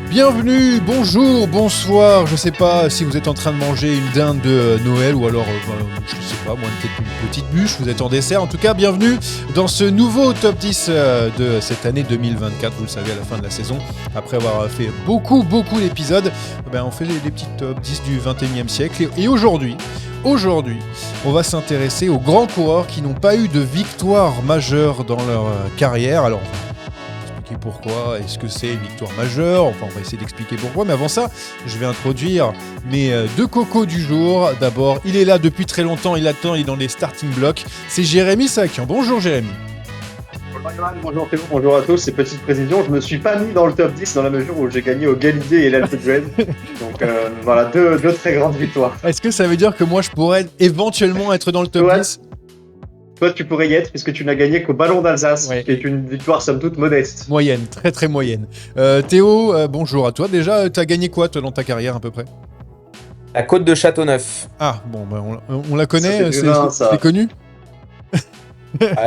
Bienvenue, bonjour, bonsoir, je sais pas si vous êtes en train de manger une dinde de Noël ou alors, je sais pas, moi peut-être une petite bûche, vous êtes en dessert. En tout cas, bienvenue dans ce nouveau top 10 de cette année 2024, vous le savez, à la fin de la saison. Après avoir fait beaucoup d'épisodes, on fait des petits top 10 du 21e siècle. Et aujourd'hui, on va s'intéresser aux grands coureurs qui n'ont pas eu de victoire majeure dans leur carrière. Alors, pourquoi est-ce que c'est une victoire majeure, enfin on va essayer d'expliquer pourquoi, mais avant ça je vais introduire mes deux cocos du jour. D'abord, il est là depuis très longtemps, il attend, il est dans les starting blocks, c'est Jérémy Sakian. Bonjour Jérémy. Bonjour Johan, bonjour Théo, bonjour à tous. C'est petite précision, je me suis pas mis dans le top 10 dans la mesure où j'ai gagné au Galizé et l'Alpe d'Huez. Donc voilà, deux très grandes victoires. Est-ce que ça veut dire que moi je pourrais éventuellement être dans le top 10? Toi, tu pourrais y être puisque tu n'as gagné qu'au Ballon d'Alsace, qui est une victoire somme toute modeste. Moyenne, très moyenne. Théo, bonjour à toi. Déjà, t'as gagné quoi toi dans ta carrière à peu près? La côte de Châteauneuf. Ah, bon, on la connaît, c'est connu.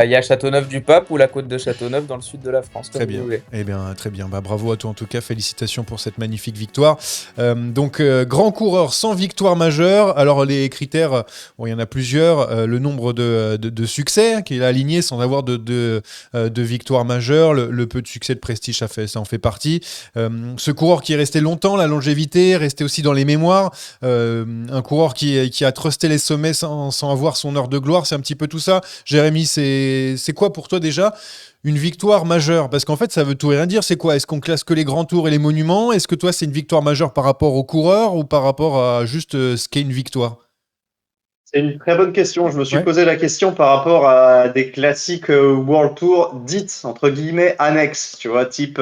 Il y a Châteauneuf-du-Pape ou la côte de Châteauneuf dans le sud de la France. Très bien. Eh bien, très bien. Bravo à toi en tout cas. Félicitations pour cette magnifique victoire. Grand coureur sans victoire majeure. Alors les critères, il y en a plusieurs. Le nombre de succès qui est aligné sans avoir de victoire majeure. Le peu de succès de prestige, ça en fait partie. Ce coureur qui est resté longtemps, la longévité, resté aussi dans les mémoires. Un coureur qui a trusté les sommets sans avoir son heure de gloire. C'est un petit peu tout ça. Jérémy, c'est quoi pour toi déjà une victoire majeure? Parce qu'en fait, ça veut tout et rien dire. C'est quoi? Est-ce qu'on classe que les grands tours et les monuments? Est-ce que toi, c'est une victoire majeure par rapport aux coureurs ou par rapport à juste ce qu'est une victoire? C'est une très bonne question. Je me suis posé la question par rapport à des classiques World Tour dites, entre guillemets, annexes. Tu vois, type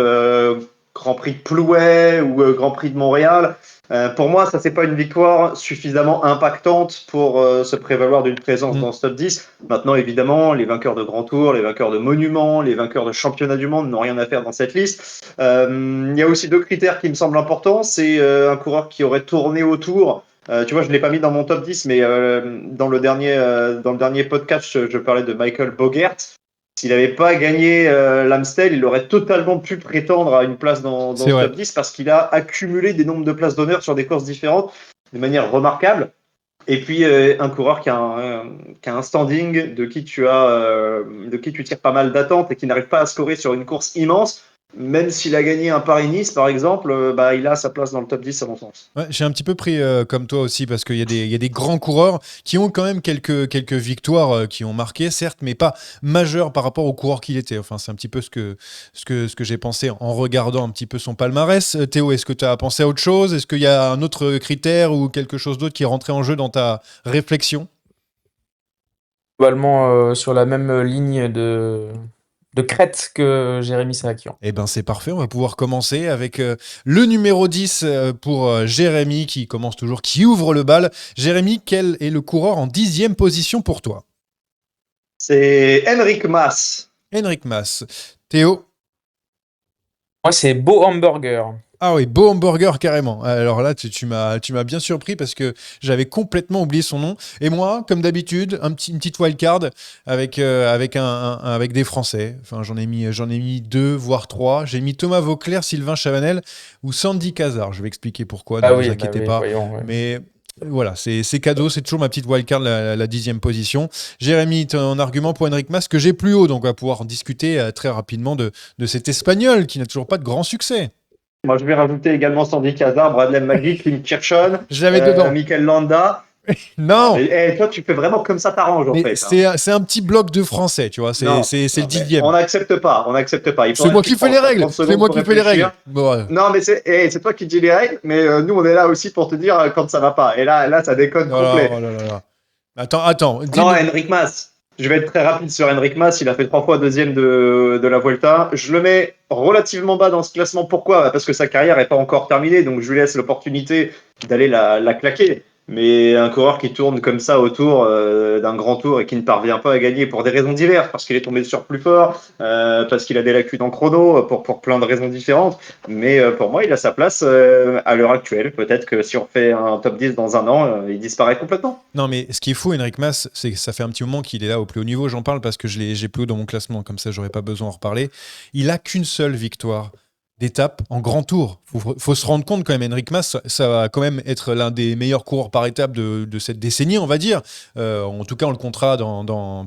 Grand Prix de Plouay ou Grand Prix de Montréal. Pour moi, ça, c'est pas une victoire suffisamment impactante pour se prévaloir d'une présence dans ce top 10. Maintenant, évidemment, les vainqueurs de Grand Tour, les vainqueurs de Monuments, les vainqueurs de Championnat du Monde n'ont rien à faire dans cette liste. Il y a aussi deux critères qui me semblent importants. C'est un coureur qui aurait tourné autour. Tu vois, je ne l'ai pas mis dans mon top 10, mais dans le dernier podcast, je parlais de Michael Bogert. S'il n'avait pas gagné l'Amstel, il aurait totalement pu prétendre à une place dans ce top 10 parce qu'il a accumulé des nombres de places d'honneur sur des courses différentes de manière remarquable. Et puis, un coureur qui a un standing de qui tu tires pas mal d'attentes et qui n'arrive pas à scorer sur une course immense. Même s'il a gagné un Paris-Nice, par exemple, il a sa place dans le top 10, à mon sens. Ouais, j'ai un petit peu pris comme toi aussi, parce qu'il y a des grands coureurs qui ont quand même quelques victoires qui ont marqué, certes, mais pas majeures par rapport au coureur qu'il était. Enfin, c'est un petit peu ce que j'ai pensé en regardant un petit peu son palmarès. Théo, est-ce que tu as pensé à autre chose? Est-ce qu'il y a un autre critère ou quelque chose d'autre qui est rentré en jeu dans ta réflexion? Globalement, sur la même ligne de crête que Jérémy Sakian. Eh ben c'est parfait, on va pouvoir commencer avec le numéro 10 pour Jérémy qui commence toujours, qui ouvre le bal. Jérémy, quel est le coureur en 10e position pour toi? C'est Enric Mas. Enric Mas. Théo? Moi, c'est Beau Hamburger. Ah oui, Beau Hamburger carrément. Alors là, tu m'as bien surpris parce que j'avais complètement oublié son nom. Et moi, comme d'habitude, une petite wildcard avec des Français. Enfin, j'en ai mis 2, voire 3. J'ai mis Thomas Vauclair, Sylvain Chavanel ou Sandy Cazard. Je vais expliquer pourquoi. Ne vous inquiétez pas. Voyons, ouais. Mais voilà, c'est cadeau. C'est toujours ma petite wildcard, la 10e position. Jérémy, ton argument pour Enric Mas que j'ai plus haut, donc on va pouvoir discuter très rapidement de cet Espagnol qui n'a toujours pas de grand succès. Moi, je vais rajouter également Sandy Cazard, Bradley Maggi, Clint Kirchhoff, Je l'avais dedans. Mikel Landa. Non. Et toi, tu fais vraiment comme ça t'arranges, en fait. C'est un petit bloc de français, tu vois. C'est le 10e. On n'accepte pas. C'est moi qui fais les règles. Bon. Non, mais c'est toi qui dis les règles, mais nous, on est là aussi pour te dire quand ça va pas. Et là, ça déconne complet. Oh là. Attends. Non, Enric Mas. Je vais être très rapide sur Enric Mas. Il a fait 3 fois deuxième de la Vuelta. Je le mets relativement bas dans ce classement. Pourquoi? Parce que sa carrière n'est pas encore terminée. Donc, je lui laisse l'opportunité d'aller la claquer. Mais un coureur qui tourne comme ça autour d'un grand tour et qui ne parvient pas à gagner pour des raisons diverses, parce qu'il est tombé sur plus fort, parce qu'il a des lacunes en chrono, pour plein de raisons différentes. Mais pour moi, il a sa place à l'heure actuelle. Peut-être que si on fait un top 10 dans un an, il disparaît complètement. Non, mais ce qui est fou, Enric Mas, c'est que ça fait un petit moment qu'il est là au plus haut niveau. J'en parle parce que j'ai plus haut dans mon classement, comme ça, j'aurais pas besoin d'en reparler. Il a qu'une seule victoire d'étape en grand tour. Faut se rendre compte quand même, Enric Mas, ça va quand même être l'un des meilleurs coureurs par étape de cette décennie, on va dire. En tout cas, on le comptera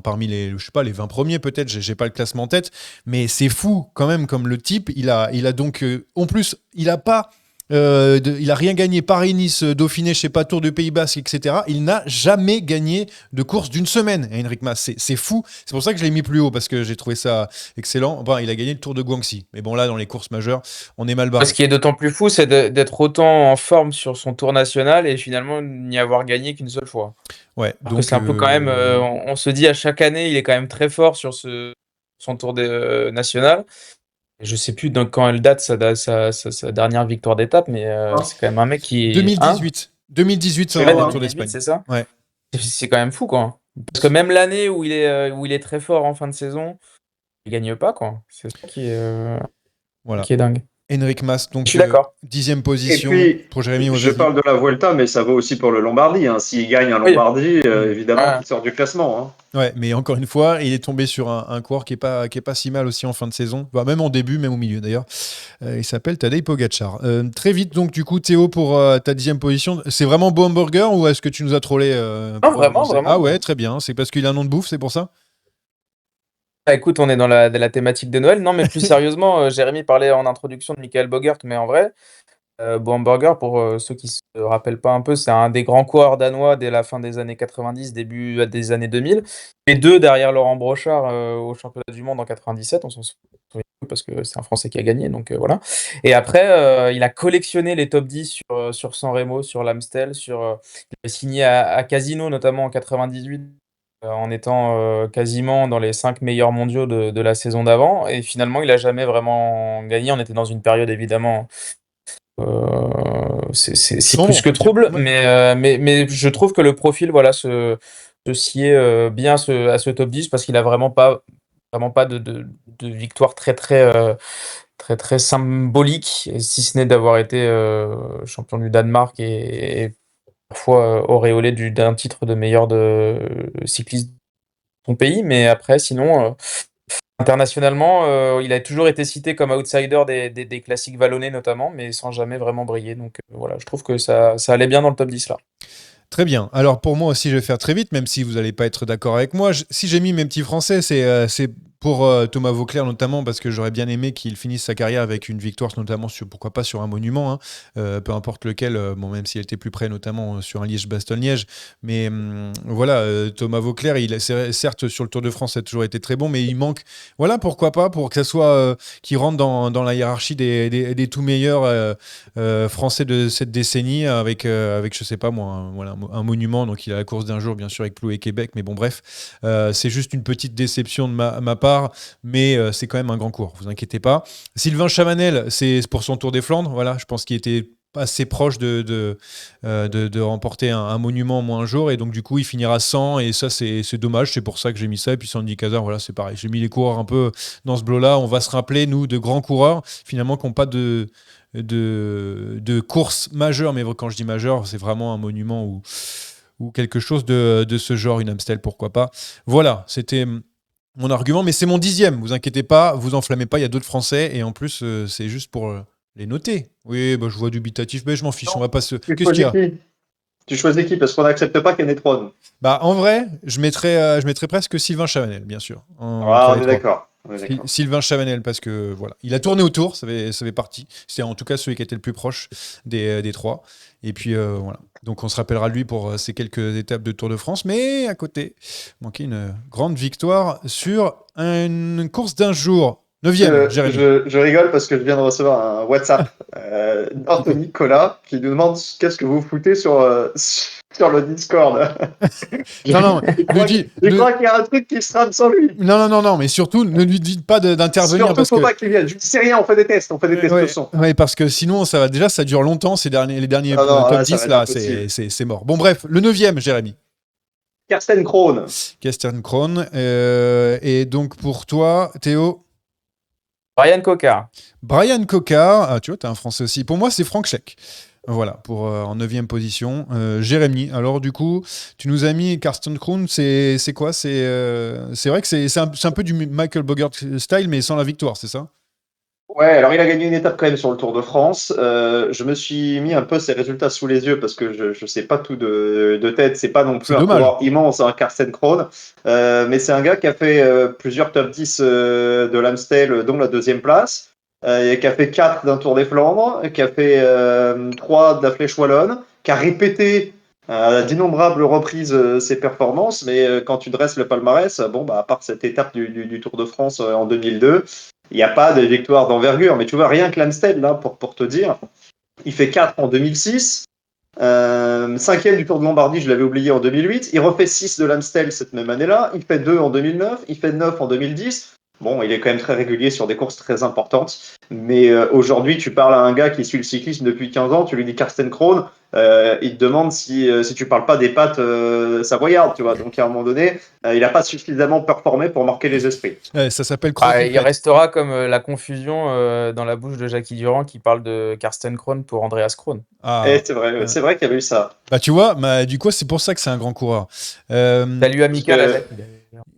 parmi les, je sais pas, les 20 premiers peut-être, j'ai pas le classement en tête, mais c'est fou quand même comme le type, il a donc, en plus, il a pas... il a rien gagné Paris-Nice, Dauphiné, je sais pas, Tour du Pays Basque, etc. Il n'a jamais gagné de course d'une semaine, Enric Mas. C'est fou. C'est pour ça que je l'ai mis plus haut parce que j'ai trouvé ça excellent. Enfin, il a gagné le Tour de Guangxi. Mais bon, là, dans les courses majeures, on est mal barré. Ce qui est d'autant plus fou, c'est d'être autant en forme sur son tour national et finalement n'y avoir gagné qu'une seule fois. Ouais, donc c'est un peu quand même. On se dit à chaque année, il est quand même très fort sur son tour national. Je sais plus quand elle date sa dernière victoire d'étape, mais c'est quand même un mec qui est 2018. 2018, ça va le Tour d'Espagne. C'est ça. Ouais. C'est quand même fou, quoi. Parce que même l'année où il est très fort en fin de saison, il gagne pas, quoi. C'est ça qui est dingue. Enric Mas, donc je suis d'accord. 10e position pour Jérémy. Je parle de la Vuelta, mais ça vaut aussi pour le Lombardie. Hein. S'il gagne en Lombardie, évidemment, il sort du classement. Hein. Ouais, mais encore une fois, il est tombé sur un coureur qui est pas si mal aussi en fin de saison, enfin, même en début, même au milieu d'ailleurs. Il s'appelle Tadej Pogacar. Très vite, donc du coup, Théo, pour ta 10e position, c'est vraiment Beau Hamburger ou est-ce que tu nous as trollé Non, vraiment. Ah ouais, très bien. C'est parce qu'il a un nom de bouffe, c'est pour ça? Écoute, on est dans la thématique de Noël. Non, mais plus sérieusement, Jérémy parlait en introduction de Michael Bogert, mais en vrai, Beau Hamburger, pour ceux qui se rappellent pas un peu, c'est un des grands coureurs danois dès la fin des années 90, début des années 2000. Et deux derrière Laurent Brochard au championnat du monde en 97. On s'en souvient parce que c'est un Français qui a gagné, donc voilà. Et après, il a collectionné les top 10 sur San Remo, sur l'Amstel, il a signé à Casino, notamment en 98. En étant quasiment dans les 5 meilleurs mondiaux de la saison d'avant. Et finalement, il n'a jamais vraiment gagné. On était dans une période, évidemment, c'est plus que trouble. Mais je trouve que le profil se sied bien à ce top 10 parce qu'il n'a vraiment pas de victoire très, très, très, très symbolique, si ce n'est d'avoir été champion du Danemark et parfois auréolé d'un titre de meilleur cycliste de son pays, mais après, sinon, internationalement, il a toujours été cité comme outsider des classiques vallonnés notamment, mais sans jamais vraiment briller. Donc voilà, je trouve que ça allait bien dans le top 10 là. Très bien. Alors pour moi aussi, je vais faire très vite, même si vous n'allez pas être d'accord avec moi. Si j'ai mis mes petits Français, c'est pour Thomas Vauclair notamment, parce que j'aurais bien aimé qu'il finisse sa carrière avec une victoire, notamment pourquoi pas sur un monument, hein, peu importe lequel, même s'il était plus près, notamment sur un Liège-Bastogne-Liège. Mais voilà, Thomas Vauclair, certes sur le Tour de France, ça a toujours été très bon, mais il manque, voilà, pourquoi pas, pour que ça soit, qu'il rentre dans la hiérarchie des tout meilleurs Français de cette décennie, avec je sais pas moi, un monument. Donc il a la course d'un jour, bien sûr, avec Ploué Québec, mais bon, bref, c'est juste une petite déception de ma part. Mais c'est quand même un grand cours, vous inquiétez pas. Sylvain Chavanel, c'est pour son Tour des Flandres, voilà, je pense qu'il était assez proche de remporter un monument moins un jour, et donc du coup il finira 100, et ça c'est dommage, c'est pour ça que j'ai mis ça. Et puis Sandy Cazard, voilà, c'est pareil, j'ai mis les coureurs un peu dans ce bloc là. On va se rappeler, nous, de grands coureurs finalement qui n'ont pas de course majeure, mais quand je dis majeure, c'est vraiment un monument ou quelque chose de ce genre, une Amstel, pourquoi pas. Voilà, c'était mon argument, mais c'est mon 10e, vous inquiétez pas, vous enflammez pas, il y a d'autres Français, et en plus, c'est juste pour les noter. Oui, bah, je vois dubitatif, mais je m'en fiche, on va pas se... Qu'est-ce qu'il y a ? Tu choisis qui ? Parce qu'on n'accepte pas qu'il y en ait trois, nous. Bah, en vrai, je mettrais presque Sylvain Chavanel, bien sûr. On est d'accord. Sylvain Chavanel, parce que voilà, il a tourné autour, ça fait partie. C'était en tout cas celui qui était le plus proche des trois. Et puis voilà. Donc on se rappellera de lui pour ces quelques étapes de Tour de France, mais à côté, manquait une grande victoire sur une course d'un jour. 9e, Jérémy. Je rigole parce que je viens de recevoir un WhatsApp d'Anthony Nicolas qui nous demande qu'est-ce que vous foutez sur le Discord. Je crois qu'il y a un truc qui se trame sans lui. Non, mais surtout, ne lui dites pas d'intervenir. Surtout, faut pas qu'il vienne. Je ne sais rien, on fait des tests de son. Oui, parce que sinon, ça dure longtemps, les derniers top 10, là, c'est mort. Bon, bref, le 9e, Jérémy. Karsten Krohn. Et donc, pour toi, Théo ? Brian Cocard, tu vois, t'es un Français aussi. Pour moi, c'est Franck Schleck. Voilà, pour en 9e position. Jérémy, alors du coup, tu nous as mis Karsten Krohn, c'est quoi ? C'est vrai que c'est un peu du Michael Bogert style, mais sans la victoire, c'est ça ? Ouais, alors il a gagné une étape quand même sur le Tour de France. Je me suis mis un peu ses résultats sous les yeux parce que je sais pas tout de tête. C'est pas non plus C'est un dommage. coureur immense, un Karsten Kroon. Mais c'est un gars qui a fait plusieurs top 10 de l'Amstel, dont la deuxième place. Et qui a fait 4 d'un Tour des Flandres, qui a fait 3 de la Flèche Wallonne, qui a répété à d'innombrables reprises ses performances. Mais quand tu dresses le palmarès, bon, bah, à part cette étape du Tour de France en 2002, il n'y a pas de victoire d'envergure. Mais tu vois, rien que l'Amstel, là, pour te dire, il fait 4 en 2006, 5e du Tour de Lombardie, je l'avais oublié, en 2008. Il refait 6 de l'Amstel cette même année-là. Il fait 2 en 2009. Il fait 9 en 2010. Bon, il est quand même très régulier sur des courses très importantes. Mais aujourd'hui, tu parles à un gars qui suit le cyclisme depuis 15 ans, tu lui dis Karsten Kroon, il te demande si tu parles pas des pattes savoyardes, tu vois. Donc à un moment donné, il n'a pas suffisamment performé pour marquer les esprits. Ça s'appelle Il Croquis-Pète. restera comme la confusion dans la bouche de Jackie Durand qui parle de Karsten Kroon pour Andreas Kroon. Ah, Et c'est vrai qu'il y avait eu ça. bah tu vois, du coup, c'est pour ça que c'est un grand coureur. Salut Parce amical à que Jackie.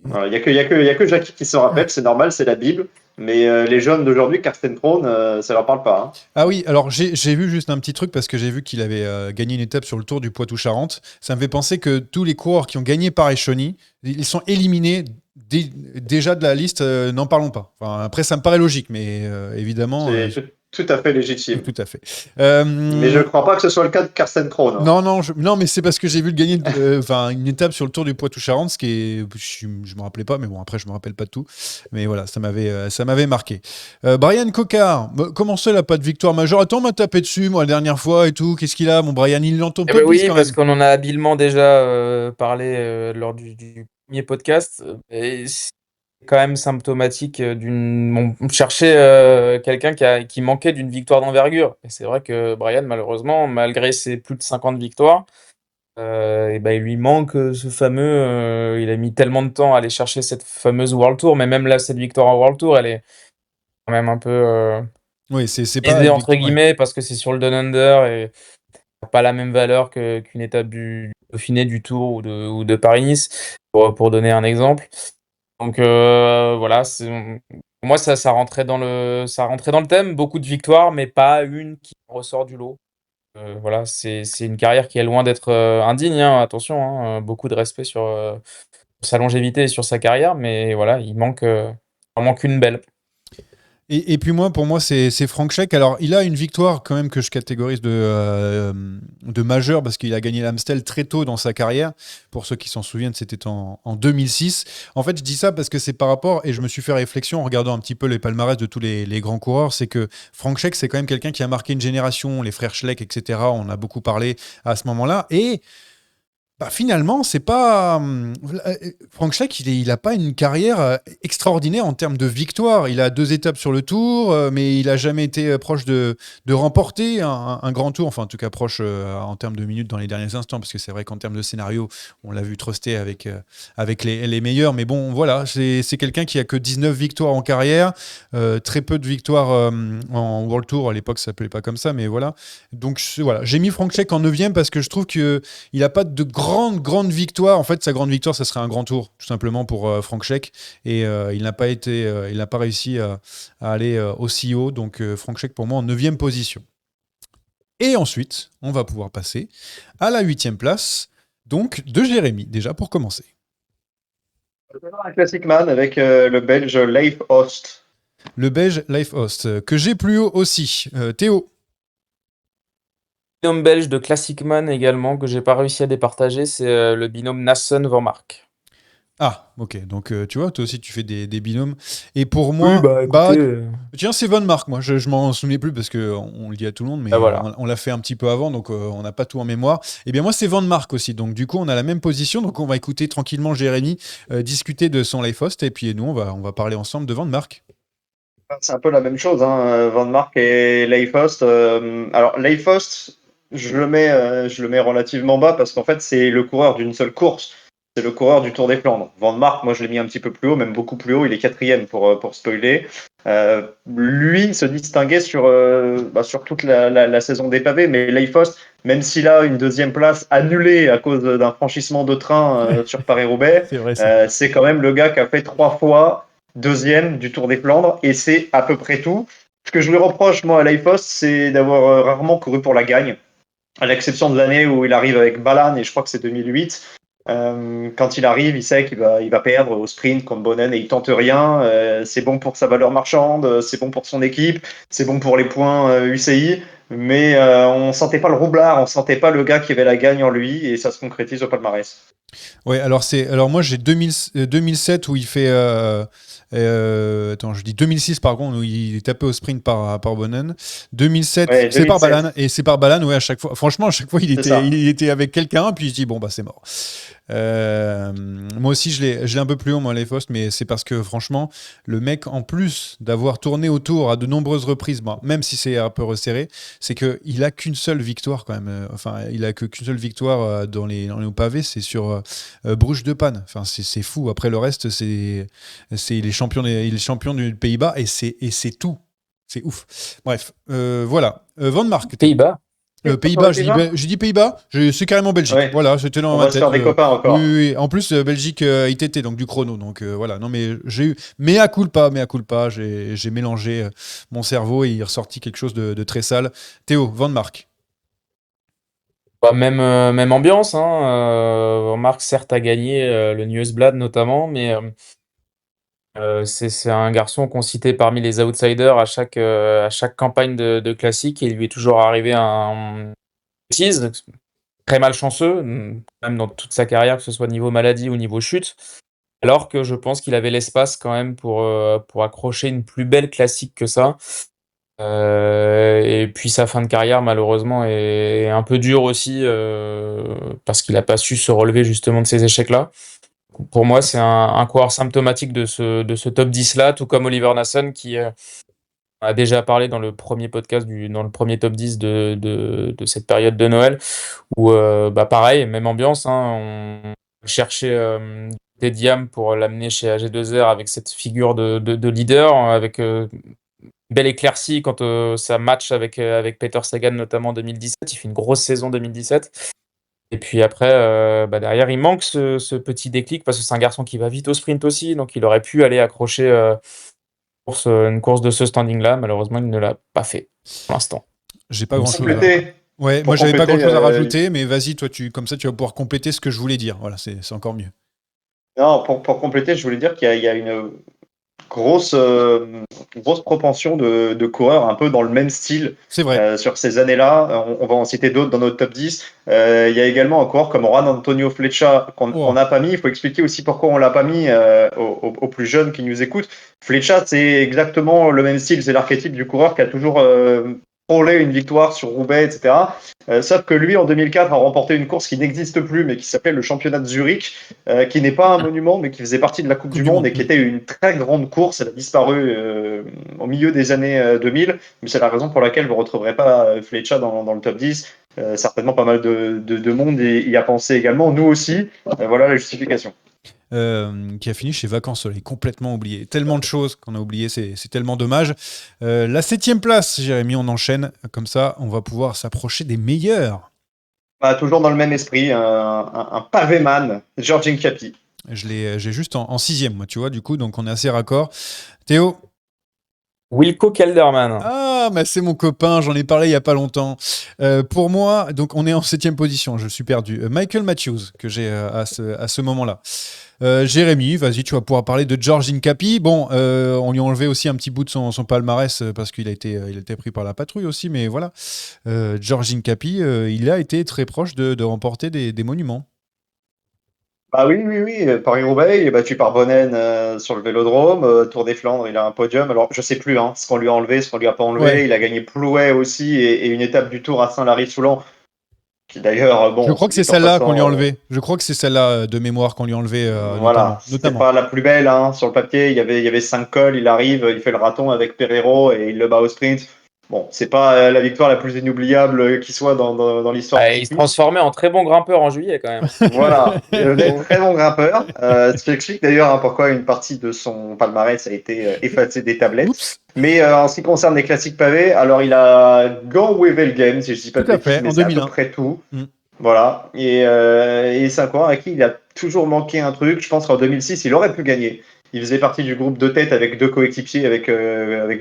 voilà, il y a que Jackie qui s'en rappelle, c'est normal, c'est la Bible. Mais les jeunes d'aujourd'hui, Karsten Kroon, ça leur parle pas. Hein. Ah oui, alors j'ai vu juste un petit truc parce que j'ai vu qu'il avait gagné une étape sur le Tour du Poitou-Charentes. Ça me fait penser que tous les coureurs qui ont gagné Paris-Chauny, ils sont éliminés déjà de la liste, n'en parlons pas. Enfin, après, ça me paraît logique, mais évidemment, C'est tout à fait légitime. tout à fait. Mais je ne crois pas que ce soit le cas de Karsten Kroon. Hein. Non, mais c'est parce que j'ai vu le gagner une étape sur le Tour du Poitou-Charentes, ce qui est, je me rappelais pas, mais bon, après, je me rappelle pas de tout. Mais voilà, ça m'avait marqué. Brian Cocard, comment ça, il a pas de victoire majeure? Attends, on m'a tapé dessus, moi, la dernière fois et tout. Qu'est-ce qu'il a, mon Brian? Il l'entend top 10 Oui, quand parce même. qu'on en a habilement déjà parlé lors du premier podcast. Et c'est quand même symptomatique on cherchait quelqu'un qui manquait d'une victoire d'envergure. Et c'est vrai que Brian, malheureusement, malgré ses plus de 50 victoires, et ben, il lui manque ce fameux. Il a mis tellement de temps à aller chercher cette fameuse World Tour, mais même là, cette victoire en World Tour, elle est quand même un peu Oui, c'est pas aisée, une entre victoire. Ouais. guillemets, parce que c'est sur le Down Under et pas la même valeur qu'une étape du Dauphiné, du Tour ou de Paris-Nice, pour donner un exemple. Donc voilà, pour moi ça rentrait dans le thème, beaucoup de victoires, mais pas une qui ressort du lot. Voilà, c'est une carrière qui est loin d'être indigne, hein, attention, hein, beaucoup de respect sur sa longévité et sur sa carrière, mais voilà, il en manque une belle. Et puis moi, pour moi, c'est Frank Schleck. Alors, il a une victoire quand même que je catégorise de majeur parce qu'il a gagné l'Amstel très tôt dans sa carrière. Pour ceux qui s'en souviennent, c'était en 2006. En fait, je dis ça parce que c'est par rapport, et je me suis fait réflexion en regardant un petit peu les palmarès de tous les grands coureurs, c'est que Frank Schleck, c'est quand même quelqu'un qui a marqué une génération, les frères Schleck, etc. On en a beaucoup parlé à ce moment-là. Et bah, finalement, c'est pas. Frank Schleck, il a pas une carrière extraordinaire en termes de victoire. Il a 2 étapes sur le tour, mais il a jamais été proche de remporter un grand tour. Enfin, en tout cas, proche en termes de minutes dans les derniers instants, parce que c'est vrai qu'en termes de scénario, on l'a vu truster avec les meilleurs. Mais bon, voilà, c'est quelqu'un qui a que 19 victoires en carrière, très peu de victoires en World Tour. À l'époque, ça s'appelait pas comme ça, mais voilà. Donc, voilà, j'ai mis Frank Schleck en 9e parce que je trouve que il n'a pas de grande victoire. En fait, sa grande victoire, ça serait un grand tour, tout simplement pour Frank Schleck. Et il n'a pas réussi à aller aussi haut. Donc, Frank Schleck, pour moi, en 9e position. Et ensuite, on va pouvoir passer à la 8e place, donc de Jérémy, déjà pour commencer. Un classic man avec le Belge Leif Host. Le Belge Leif Host, que j'ai plus haut aussi. Théo. Binôme belge de Classic Man également, que j'ai pas réussi à départager, c'est le binôme Nassen-Van Mark. Ah, ok. Donc, tu vois, toi aussi, tu fais des binômes. Et pour Oui, moi, bah écoutez, tiens, c'est Von Mark. Moi, je m'en souvenais plus parce qu'on le dit à tout le monde, mais voilà. on l'a fait un petit peu avant, donc on n'a pas tout en mémoire. Et bien, moi, c'est Von Mark aussi. Donc, du coup, on a la même position. Donc, on va écouter tranquillement Jérémy discuter de son Life Host. Et puis, nous, on va parler ensemble de Von Mark. C'est un peu la même chose, hein, Van Mark et Leif Host. Alors, Leif Host, je le mets relativement bas parce qu'en fait, c'est le coureur d'une seule course. C'est le coureur du Tour des Flandres. Van Mark, moi, je l'ai mis un petit peu plus haut, même beaucoup plus haut. Il est 4e pour spoiler. Lui se distinguait sur toute la saison des pavés, mais Leif Host, même s'il a une 2e place annulée à cause d'un franchissement de train sur Paris-Roubaix, C'est vrai, ça. c'est quand même le gars qui a fait 3 fois 2e du Tour des Flandres, et c'est à peu près tout. Ce que je lui reproche, moi, à Leifos, c'est d'avoir rarement couru pour la gagne, à l'exception de l'année où il arrive avec Balan, et je crois que c'est 2008. Quand il arrive, il sait il va perdre au sprint contre Bonnen et il tente rien. C'est bon pour sa valeur marchande, c'est bon pour son équipe, c'est bon pour les points UCI, mais on sentait pas le roublard, on sentait pas le gars qui avait la gagne en lui, et ça se concrétise au palmarès. Ouais, alors moi j'ai 2007 où il fait attends, je dis 2006 par contre où il est tapé au sprint par Bonnen. 2007, Ouais, c'est par 2007, Balan et c'est par Balan, ouais, à chaque fois. Franchement, à chaque fois c'est ça. il était avec quelqu'un puis je dis bon bah c'est mort. Moi aussi je l'ai un peu plus haut moi les Faust, mais c'est parce que franchement le mec en plus d'avoir tourné autour à de nombreuses reprises, bon, même si c'est un peu resserré, c'est que il a qu'une seule victoire quand même. Enfin, il a qu'une seule victoire dans les pavés, c'est sur Bruges de Panne. Enfin, c'est fou. Après le reste, c'est les champions il est champion du Pays-Bas et c'est tout. C'est ouf. Bref, voilà. Van Mark. Pays-Bas. Pays-Bas, j'ai dit Pays-Bas, c'est carrément Belgique. Ouais. Voilà, c'était dans On ma va se tête. faire des copains Oui, encore. oui, oui. En plus, Belgique ITT, donc du chrono. Donc voilà, non mais j'ai eu. Mea culpa, j'ai mélangé mon cerveau et il est ressorti quelque chose de très sale. Théo, Van Mark. Bah, même ambiance, hein. Marc, certes, a gagné le Nieuwsblad notamment, mais c'est un garçon qu'on citait parmi les outsiders à chaque campagne de classique, et il lui est toujours arrivé un bêtise, très malchanceux, même dans toute sa carrière, que ce soit niveau maladie ou niveau chute, alors que je pense qu'il avait l'espace quand même pour accrocher une plus belle classique que ça. Et puis sa fin de carrière, malheureusement, est un peu dure aussi, parce qu'il n'a pas su se relever justement de ces échecs-là. Pour moi, c'est un coureur symptomatique de ce top 10-là, tout comme Oliver Nassen, qui a déjà parlé dans le premier podcast, dans le premier top 10 de cette période de Noël, où, bah pareil, même ambiance, hein, on cherchait des diams pour l'amener chez AG2R avec cette figure de leader, avec belle éclaircie quand ça match avec Peter Sagan, notamment en 2017. Il fait une grosse saison 2017. Et puis après, bah derrière, il manque ce petit déclic parce que c'est un garçon qui va vite au sprint aussi. Donc il aurait pu aller accrocher une course de ce standing-là. Malheureusement, il ne l'a pas fait pour l'instant. J'ai pas Pour grand chose à... Compléter, Ouais, moi pour j'avais pas grand compléter, chose à rajouter, mais vas-y, toi, comme ça, tu vas pouvoir compléter ce que je voulais dire. Voilà, c'est encore mieux. non, pour compléter, je voulais dire qu'il y a une grosse, grosse propension de coureurs un peu dans le même style C'est vrai. sur ces années-là. On va en citer d'autres dans notre top 10. Il y a également un coureur comme Juan Antonio Flecha qu'on Oh. n'a pas mis. Il faut expliquer aussi pourquoi on l'a pas mis aux plus jeunes qui nous écoutent. Flecha, c'est exactement le même style. C'est l'archétype du coureur qui a toujours frôlé une victoire sur Roubaix, etc. Sauf que lui, en 2004, a remporté une course qui n'existe plus, mais qui s'appelait le championnat de Zurich, qui n'est pas un monument, mais qui faisait partie de la Coupe du Monde et qui était une très grande course. Elle a disparu au milieu des années 2000, mais c'est la raison pour laquelle vous ne retrouverez pas Flecha dans le top 10. Certainement pas mal de monde y a pensé également, nous aussi. Voilà la justification. Qui a fini chez Vacances Soleil, complètement oublié. Tellement de choses qu'on a oublié, c'est tellement dommage. La 7e place, Jérémy, on enchaîne. Comme ça, on va pouvoir s'approcher des meilleurs. Bah, toujours dans le même esprit, un pavéman, Georgin Capi. J'ai juste en 6e, moi, tu vois, du coup, donc on est assez raccord. Théo? Wilco Kelderman. Ah, mais c'est mon copain, j'en ai parlé il y a pas longtemps. Pour moi, donc on est en 7e position, je suis perdu. Michael Matthews, que j'ai à ce moment-là. Jérémy, vas-y, tu vas pouvoir parler de Georgin Capi. Bon, on lui a enlevé aussi un petit bout de son palmarès parce qu'il a été pris par la patrouille aussi, mais voilà. Georgin Capi, il a été très proche de remporter des monuments. Bah oui, Paris-Roubaix, il est battu par Bonnen sur le Vélodrome, Tour des Flandres, il a un podium. Alors je sais plus ce qu'on lui a enlevé, ce qu'on lui a pas enlevé. Ouais. Il a gagné Plouay aussi et une étape du Tour à Saint-Lary-Soulan, qui d'ailleurs, bon, Je crois que c'est dit en celle-là qu'on lui a passant, enlevé. Je crois que c'est celle-là de mémoire qu'on lui a enlevé voilà, c'était notamment. pas la plus belle sur le papier. Il y avait 5 cols, il arrive, il fait le raton avec Pereiro et il le bat au sprint. Bon, c'est pas la victoire la plus inoubliable qui soit dans l'histoire du Il se cyclisme. transformait en très bon grimpeur en juillet quand même. Voilà, il est très bon grimpeur. Ce qui explique d'ailleurs pourquoi une partie de son palmarès a été effacée des tablettes. Oups. Mais en ce qui concerne les classiques pavés, alors il a Gand-Wevel Games, si je dis pas Tout de à bêtises, fait, mais en c'est à peu 2001. près tout. Mm. Voilà, et c'est un coureur à qui il a toujours manqué un truc. Je pense qu'en 2006, il aurait pu gagner. Il faisait partie du groupe de tête avec 2 coéquipiers, avec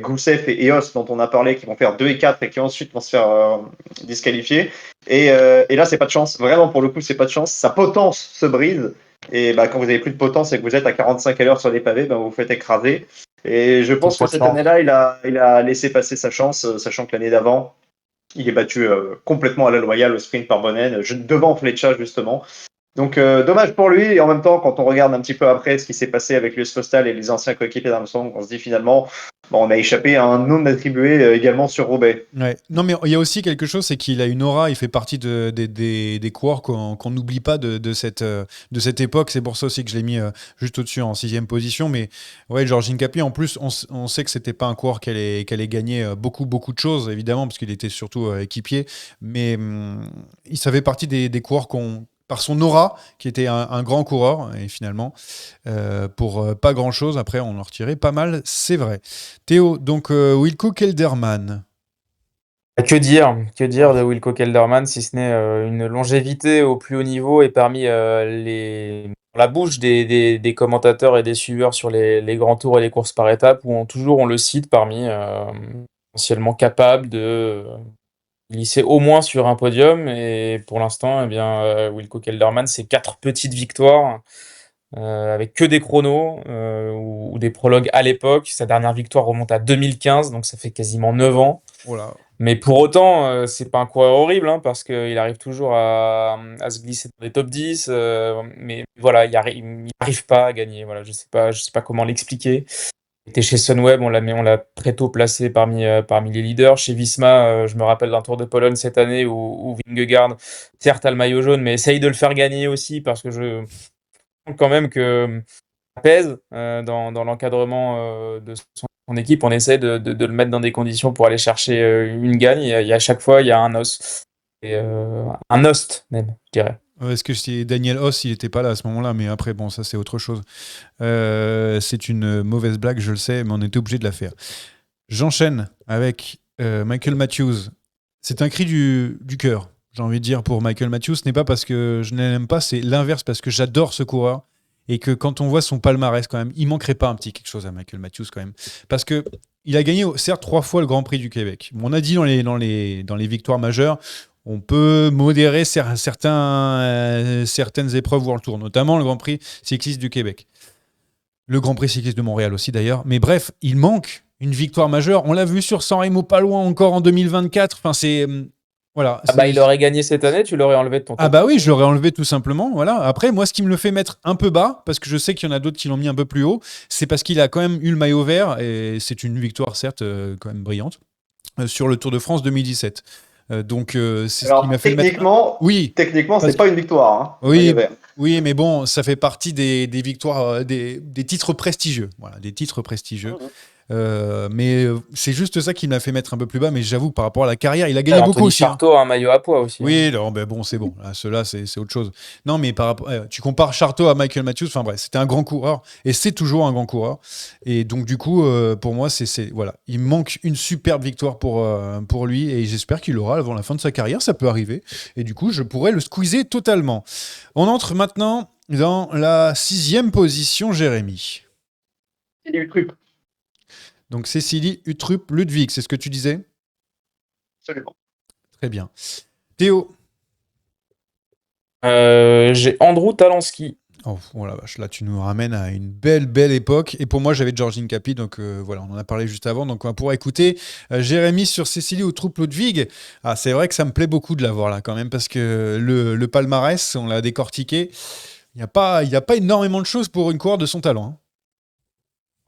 Gousseff et Eos, dont on a parlé, qui vont faire 2 et 4 et qui ensuite vont se faire disqualifier. Et là, c'est pas de chance. Vraiment, pour le coup, c'est pas de chance. Sa potence se brise. Et quand vous avez plus de potence et que vous êtes à 45 à l'heure sur les pavés, vous vous faites écraser. Et je pense que cette année-là, il a laissé passer sa chance, sachant que l'année d'avant, il est battu complètement à la loyale au sprint par Bonnen, devant Fletcher justement. Donc dommage pour lui, et en même temps, quand on regarde un petit peu après ce qui s'est passé avec Luis Fostal et les anciens coéquipiers d'Armstrong, on se dit finalement, on a échappé à un non attribué également sur Roubaix. Ouais. Non, mais il y a aussi quelque chose, c'est qu'il a une aura, il fait partie des coureurs qu'on n'oublie pas de cette époque. C'est pour ça aussi que je l'ai mis juste au-dessus en 6e position. Mais ouais, Georgine Capie, en plus, on sait que c'était pas un coureur qui allait gagner beaucoup de choses, évidemment, parce qu'il était surtout équipier. Mais il fait partie des coureurs par son aura, qui était un grand coureur, et finalement, pour pas grand-chose, après on en retirait pas mal, c'est vrai. Théo, donc Wilco Kelderman. Que dire de Wilco Kelderman, si ce n'est une longévité au plus haut niveau et parmi la bouche des commentateurs et des suiveurs sur les grands tours et les courses par étapes, où on le cite parmi potentiellement capable de glisser au moins sur un podium. Et pour l'instant, Wilco Kelderman, c'est 4 petites victoires avec que des chronos ou des prologues à l'époque. Sa dernière victoire remonte à 2015, donc ça fait quasiment 9 ans. Voilà. Mais pour autant, c'est pas un coureur horrible, parce qu'il arrive toujours à se glisser dans les top 10. Mais voilà, il arrive pas à gagner. Voilà, je sais pas comment l'expliquer. Il était chez Sunweb, on l'a très tôt placé parmi les leaders. Chez Visma, je me rappelle d'un Tour de Pologne cette année où Vingegaard, certes, a le maillot jaune, mais essaye de le faire gagner aussi, parce que je pense quand même que ça pèse dans l'encadrement de son équipe. On essaie de le mettre dans des conditions pour aller chercher une gagne. À chaque fois, il y a un os. Et, un host, même, je dirais. Est-ce que c'est Daniel Hoss, il n'était pas là à ce moment-là, mais après, bon, ça c'est autre chose. C'est une mauvaise blague, je le sais, mais on était obligé de la faire. J'enchaîne avec Michael Matthews. C'est un cri du cœur, j'ai envie de dire, pour Michael Matthews. Ce n'est pas parce que je ne l'aime pas, c'est l'inverse, parce que j'adore ce coureur. Et que quand on voit son palmarès, quand même, il manquerait pas un petit quelque chose à Michael Matthews, quand même. Parce que il a gagné, certes, 3 fois le Grand Prix du Québec. On a dit dans les victoires majeures, on peut modérer certaines épreuves World Tour, notamment le Grand Prix cycliste du Québec. Le Grand Prix cycliste de Montréal aussi, d'ailleurs. Mais bref, il manque une victoire majeure. On l'a vu sur San Remo pas loin encore en 2024. Enfin, c'est... Voilà. Il aurait gagné cette année, tu l'aurais enlevé de ton top. Ah bah oui, je l'aurais enlevé tout simplement. Voilà. Après, moi, ce qui me le fait mettre un peu bas, parce que je sais qu'il y en a d'autres qui l'ont mis un peu plus haut, c'est parce qu'il a quand même eu le maillot vert, et c'est une victoire, certes, quand même brillante, sur le Tour de France 2017. Donc, c'est ce qui m'a fait le mettre... Oui. Techniquement, c'est pas une victoire. Oui, mais bon, ça fait partie des victoires, des titres prestigieux. Voilà, des titres prestigieux. Mais c'est juste ça qui m'a fait mettre un peu plus bas. Mais j'avoue, par rapport à la carrière, il a gagné beaucoup aussi. Charteau a un maillot à poids aussi. Oui, non, ben bon, c'est bon. Là, ceux-là, c'est autre chose. Non, mais par rapport, tu compares Charteau à Michael Matthews. Enfin bref, c'était un grand coureur et c'est toujours un grand coureur. Et donc du coup, pour moi, voilà, il manque une superbe victoire pour lui et j'espère qu'il l'aura avant la fin de sa carrière. Ça peut arriver. Et du coup, je pourrais le squeezer totalement. On entre maintenant dans la 6e position, Jérémy. Donc Cécilie Uttrup Ludwig, c'est ce que tu disais ? Absolument. Très bien. Théo ? J'ai Andrew Talansky. Oh la vache, là tu nous ramènes à une belle époque. Et pour moi, j'avais Georgine Capie, donc voilà, on en a parlé juste avant. Donc on va pouvoir écouter Jérémy sur Cécilie Uttrup Ludwig. Ah, c'est vrai que ça me plaît beaucoup de l'avoir là quand même, parce que le palmarès, on l'a décortiqué. Il n'y a pas énormément de choses pour une coureur de son talent.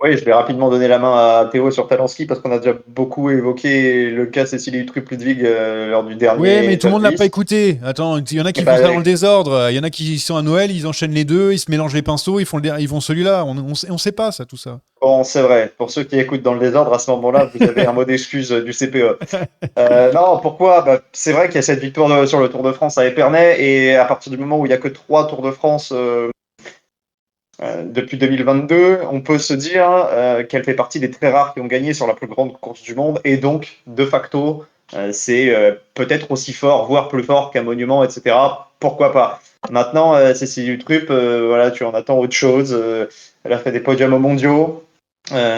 Oui, je vais rapidement donner la main à Théo sur Talansky parce qu'on a déjà beaucoup évoqué le cas Cécilie Uttrup Ludwig lors du dernier. Oui, mais tout le monde l'a pas écouté. Attends, il y en a qui font ça dans le désordre. Il y en a qui sont à Noël, ils enchaînent les deux, ils se mélangent les pinceaux, ils vont celui-là. On sait pas ça, tout ça. Bon, c'est vrai. Pour ceux qui écoutent dans le désordre, à ce moment-là, vous avez un mot d'excuse du CPE. Non, pourquoi ? C'est vrai qu'il y a cette victoire sur le Tour de France à Épernay et à partir du moment où il n'y a que 3 Tours de France depuis 2022, on peut se dire qu'elle fait partie des très rares qui ont gagné sur la plus grande course du monde et donc, de facto, c'est peut-être aussi fort, voire plus fort qu'un monument, etc. Pourquoi pas? Maintenant, Cécile Utrup, voilà, tu en attends autre chose. Elle a fait des podiums aux mondiaux.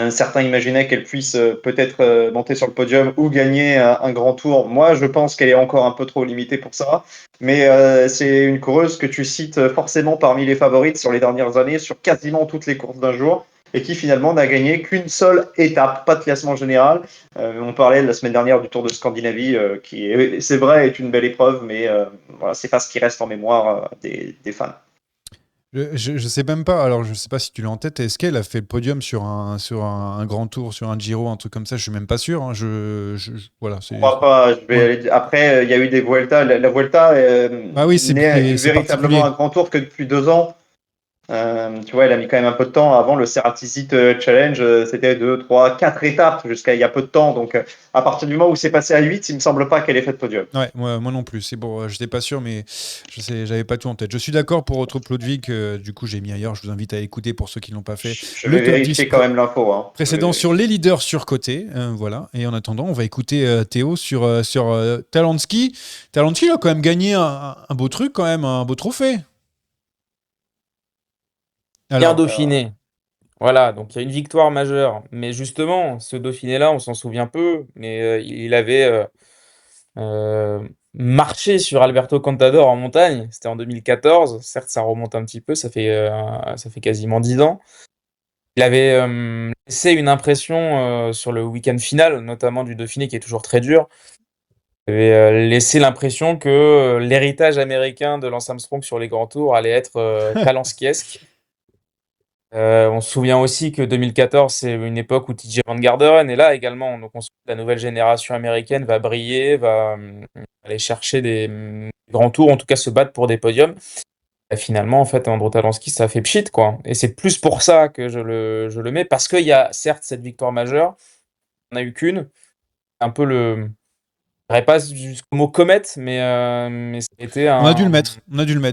Certains imaginaient qu'elle puisse peut-être monter sur le podium ou gagner un grand tour. Moi, je pense qu'elle est encore un peu trop limitée pour ça. Mais c'est une coureuse que tu cites forcément parmi les favorites sur les dernières années, sur quasiment toutes les courses d'un jour, et qui finalement n'a gagné qu'une seule étape, pas de classement général. On parlait la semaine dernière du Tour de Scandinavie, qui, c'est vrai, est une belle épreuve, mais voilà, c'est pas ce qui reste en mémoire des fans. Je sais même pas, alors je sais pas si tu l'as en tête, est-ce qu'elle a fait le podium sur un grand tour, sur un Giro, un truc comme ça? Je suis même pas sûr. Hein. Voilà, Je crois pas. Après, il y a eu des Vuelta. La Vuelta Ah oui, n'est c'est véritablement particulier. un grand tour que depuis 2 ans. Tu vois, elle a mis quand même un peu de temps. Avant, le Ceratizit Challenge, c'était 2, 3, 4 étapes jusqu'à il y a peu de temps. Donc, à partir du moment où c'est passé à 8, il me semble pas qu'elle ait fait de podium. Ouais, moi non plus. C'est bon, j'étais pas sûr, mais j'avais pas tout en tête. Je suis d'accord pour Otto Plodvig, du coup j'ai mis ailleurs. Je vous invite à écouter pour ceux qui l'ont pas fait. Je vais vérifier quand même l'info. Hein. Précédent sur les leaders surcotés, voilà. Et en attendant, on va écouter Théo sur Talansky. Talansky il a quand même gagné un beau truc, quand même, un beau trophée. Alors, Dauphiné. Voilà, donc il y a une victoire majeure. Mais justement, ce Dauphiné-là, on s'en souvient peu, mais il avait marché sur Alberto Contador en montagne. C'était en 2014. Certes, ça remonte un petit peu, ça fait quasiment 10 ans. Il avait laissé une impression sur le week-end final, notamment du Dauphiné, qui est toujours très dur. Il avait laissé l'impression que l'héritage américain de Lance Armstrong sur les grands tours allait être Talansky-esque. On se souvient aussi que 2014, c'est une époque où TJ Van Garderen est là également. Donc on se la nouvelle génération américaine va briller, va aller chercher des grands tours, en tout cas se battre pour des podiums. Et finalement, en fait, Andrew Talansky, ça fait pchit, quoi. Et c'est plus pour ça que je le mets, parce qu'il y a certes cette victoire majeure, on n'a eu qu'une. Un peu le... Je dirais pas jusqu'au mot comète, mais ça a été On a dû le mettre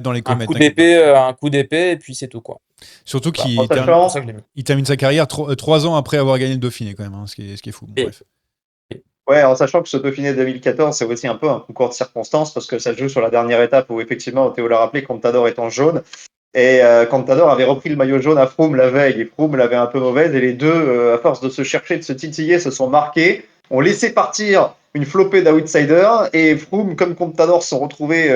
dans les comètes. un coup d'épée, et puis c'est tout, quoi. Surtout qu'il pour ça que je l'ai mis. il termine sa carrière 3 ans après avoir gagné le Dauphiné, quand même, hein, ce qui est fou. Bon, bref. Ouais, en sachant que ce Dauphiné 2014, c'est aussi un peu un concours de circonstances, parce que ça se joue sur la dernière étape où, effectivement, Théo l'a rappelé, Contador est en jaune. Et Contador avait repris le maillot jaune à Froome la veille, et Froome l'avait un peu mauvaise, et les deux, à force de se chercher, de se titiller, se sont marqués, ont laissé partir une flopée d'outsiders, et Froome comme Contador se sont retrouvés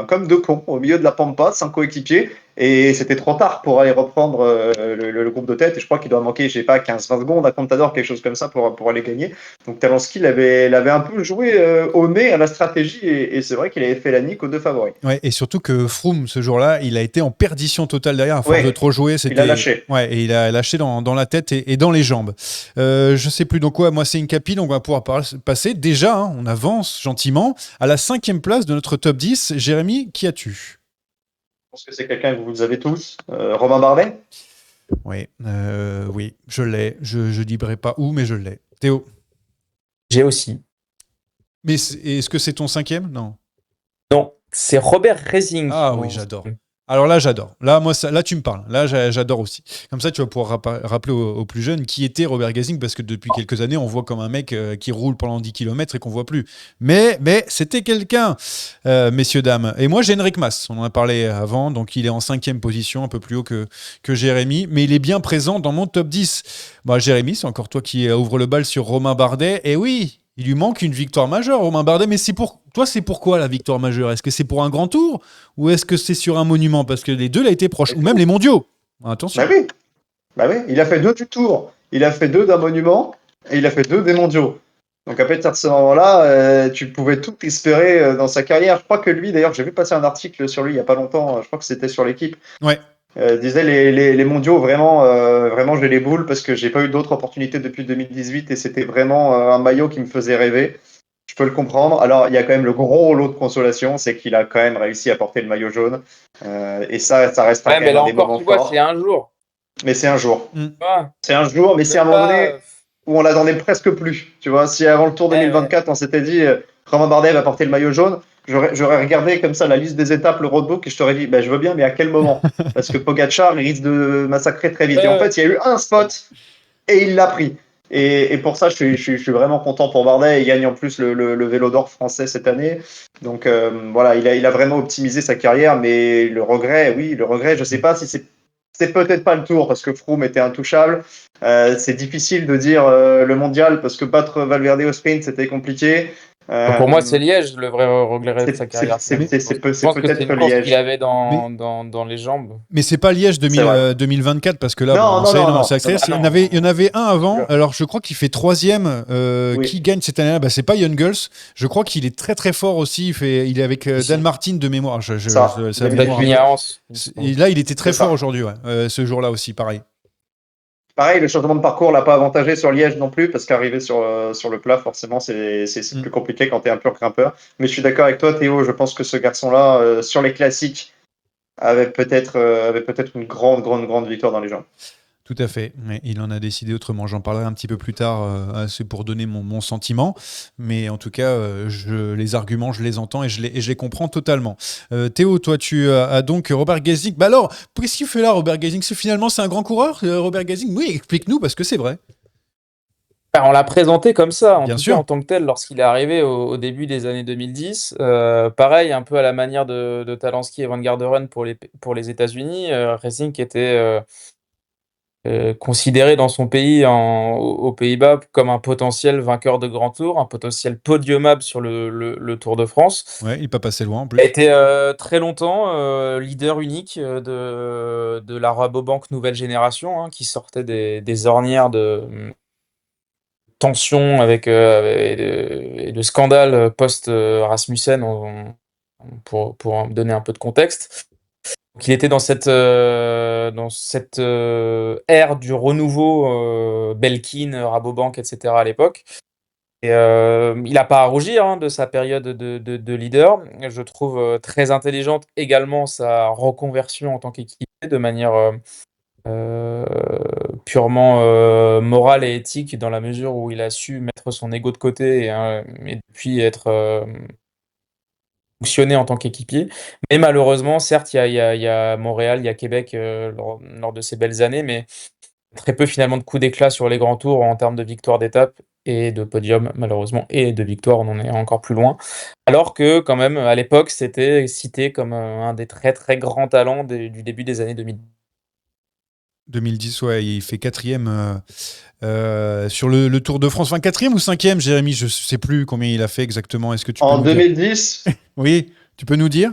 comme deux cons au milieu de la pampa, 5 coéquipiers, et c'était trop tard pour aller reprendre le groupe de tête, et je crois qu'il doit manquer, je sais pas, 15-20 secondes à Contador, quelque chose comme ça, pour aller gagner. Donc Talansky l'avait un peu joué au nez à la stratégie, et c'est vrai qu'il avait fait la nique aux deux favoris. Ouais, et surtout que Froome, ce jour-là, il a été en perdition totale derrière, à force de trop jouer. Il a lâché. Ouais, et il a lâché dans la tête et dans les jambes. Je sais plus, donc moi c'est une capille, donc on va pouvoir passer. Déjà, hein, on avance gentiment à la 5e place de notre top 10. Jérémy, qui as-tu ? Je pense que c'est quelqu'un que vous avez tous. Romain Bardet. Oui, je l'ai. Je dirai pas où, mais je l'ai. Théo. J'ai aussi. Mais est-ce que c'est ton 5e ? Non. Non, c'est Robert Resing. Ah oui, j'adore. Alors là, j'adore. Là, tu me parles. Là, j'adore aussi. Comme ça, tu vas pouvoir rappeler aux plus jeunes qui était Robert Gesing, parce que depuis quelques années, on voit comme un mec qui roule pendant 10 km et qu'on voit plus. Mais c'était quelqu'un, messieurs, dames. Et moi, j'ai Enric Mas. On en a parlé avant. Donc, il est en 5e position, un peu plus haut que Jérémy. Mais il est bien présent dans mon top 10. Bah, Jérémy, c'est encore toi qui ouvre le bal sur Romain Bardet. Et oui, il lui manque une victoire majeure, Romain Bardet. Mais c'est pourquoi la victoire majeure ? Est-ce que c'est pour un grand tour ou est-ce que c'est sur un monument ? Parce que les deux, là, étaient proches. Ou même les mondiaux. Attention. Bah oui, il a fait 2 du tour. Il a fait 2 d'un monument et il a fait 2 des mondiaux. Donc à partir de ce moment-là, tu pouvais tout espérer dans sa carrière. Je crois que lui, d'ailleurs, j'ai vu passer un article sur lui il n'y a pas longtemps. Je crois que c'était sur l'équipe. Ouais. Disait les mondiaux, vraiment j'ai les boules parce que j'ai pas eu d'autres opportunités depuis 2018 et c'était vraiment un maillot qui me faisait rêver. Je peux le comprendre. Alors, il y a quand même le gros lot de consolation, c'est qu'il a quand même réussi à porter le maillot jaune. Et ça restera quand même un des moments forts. C'est un jour. Mais c'est un jour. Ah. C'est un jour, mais c'est un moment donné où on l'attendait presque plus. Tu vois, si avant le Tour 2024, on s'était dit Romain Bardet va porter le maillot jaune, j'aurais regardé comme ça la liste des étapes, le roadbook, et je t'aurais dit, je veux bien, mais à quel moment ? Parce que Pogacar, il risque de massacrer très vite. Et en fait, il y a eu un spot et il l'a pris. Et pour ça, je suis vraiment content pour Bardet. Il gagne en plus le Vélo d'Or français cette année. Donc voilà, il a vraiment optimisé sa carrière. Mais le regret, oui, le regret, je sais pas si c'est peut-être pas le Tour parce que Froome était intouchable. C'est difficile de dire le mondial parce que battre Valverde au sprint, c'était compliqué. Pour moi, c'est Liège le vrai regret de sa carrière. C'est Je pense que c'est peut-être une course qu'il Liège. avait Mais, dans les jambes. mais c'est pas Liège C'est vrai. 2024 parce que là, bon, Non, on non, sait, non, non, non, c'est accéléré. non, non. Il y en avait un avant. Alors, je crois qu'il fait troisième. Oui. Qui gagne cette année-là? Bah, c'est pas Jungels. Je crois qu'il est très très fort aussi. Il est avec Dan Martin de mémoire. Ça, Ça Il a mémoire. fini à Anse. Et là, il était très C'est ça. fort aujourd'hui, ouais. Ce jour-là aussi, pareil. Pareil, le changement de parcours l'a pas avantagé sur Liège non plus, parce qu'arriver sur le plat, forcément, c'est plus compliqué quand tu es un pur grimpeur. Mais je suis d'accord avec toi, Théo. Je pense que ce garçon-là, sur les classiques, avait peut-être une grande victoire dans les jambes. Tout à fait, mais il en a décidé autrement. J'en parlerai un petit peu plus tard, c'est pour donner mon sentiment, mais en tout cas, les arguments, je les entends et je les comprends totalement. Théo, toi, tu as donc Robert Gesink. Bah alors, qu'est-ce qu'il fait là, Robert Gesink? Finalement, c'est un grand coureur, Robert Gesink? Oui, explique-nous, parce que c'est vrai. On l'a présenté comme ça, en Bien tout sûr. cas en tant que tel, lorsqu'il est arrivé au début des années 2010. Pareil, un peu à la manière de Talansky et Van Garderen pour les États-Unis. Racing était considéré dans son pays, aux Pays-Bas, comme un potentiel vainqueur de Grand Tour, un potentiel podiumable sur le Tour de France. Ouais, il n'est pas passé loin en Il a plus. été très longtemps leader unique de la Rabobank nouvelle génération, qui sortait des ornières de tension et de scandale post-Rasmussen, pour donner un peu de contexte. Donc, il était dans cette ère du renouveau, Belkin, Rabobank, etc. à l'époque. Et il n'a pas à rougir de sa période de leader. Je trouve très intelligente également sa reconversion en tant qu'équipier de manière purement morale et éthique, dans la mesure où il a su mettre son ego de côté et puis être fonctionner en tant qu'équipier. Mais malheureusement, certes, il y a Montréal, il y a Québec lors de ces belles années, mais très peu finalement de coups d'éclat sur les grands tours en termes de victoires d'étape et de podium, malheureusement, et de victoire, on en est encore plus loin. Alors que quand même, à l'époque, c'était cité comme un des très très grands talents du début des années 2000. 2010, ouais, il fait quatrième sur le Tour de France. Enfin, quatrième ou cinquième, Jérémy, je sais plus combien il a fait exactement. Est-ce que tu peux En nous dire? 2010, Oui, tu peux nous dire?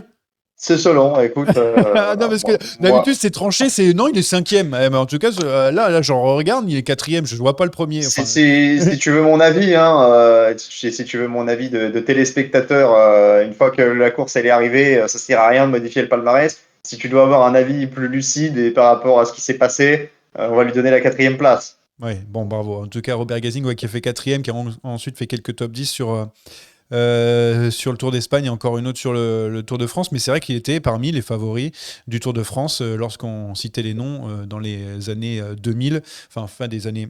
c'est selon. Écoute, Ah non, parce que d'habitude, c'est tranché, non, il est cinquième. Mais en tout cas, là, j'en regarde, il est quatrième, je vois pas le premier. Enfin... si tu veux mon avis, si tu veux mon avis de téléspectateur, une fois que la course elle est arrivée, ça sert à rien de modifier le palmarès. Si tu dois avoir un avis plus lucide et par rapport à ce qui s'est passé, on va lui donner la 4e place. Ouais, bon, bravo. En tout cas, Robert Gazing, ouais, qui a fait quatrième, qui a ensuite fait quelques top 10 sur le Tour d'Espagne et encore une autre sur le Tour de France. Mais c'est vrai qu'il était parmi les favoris du Tour de France lorsqu'on citait les noms dans les années 2000, enfin fin des années...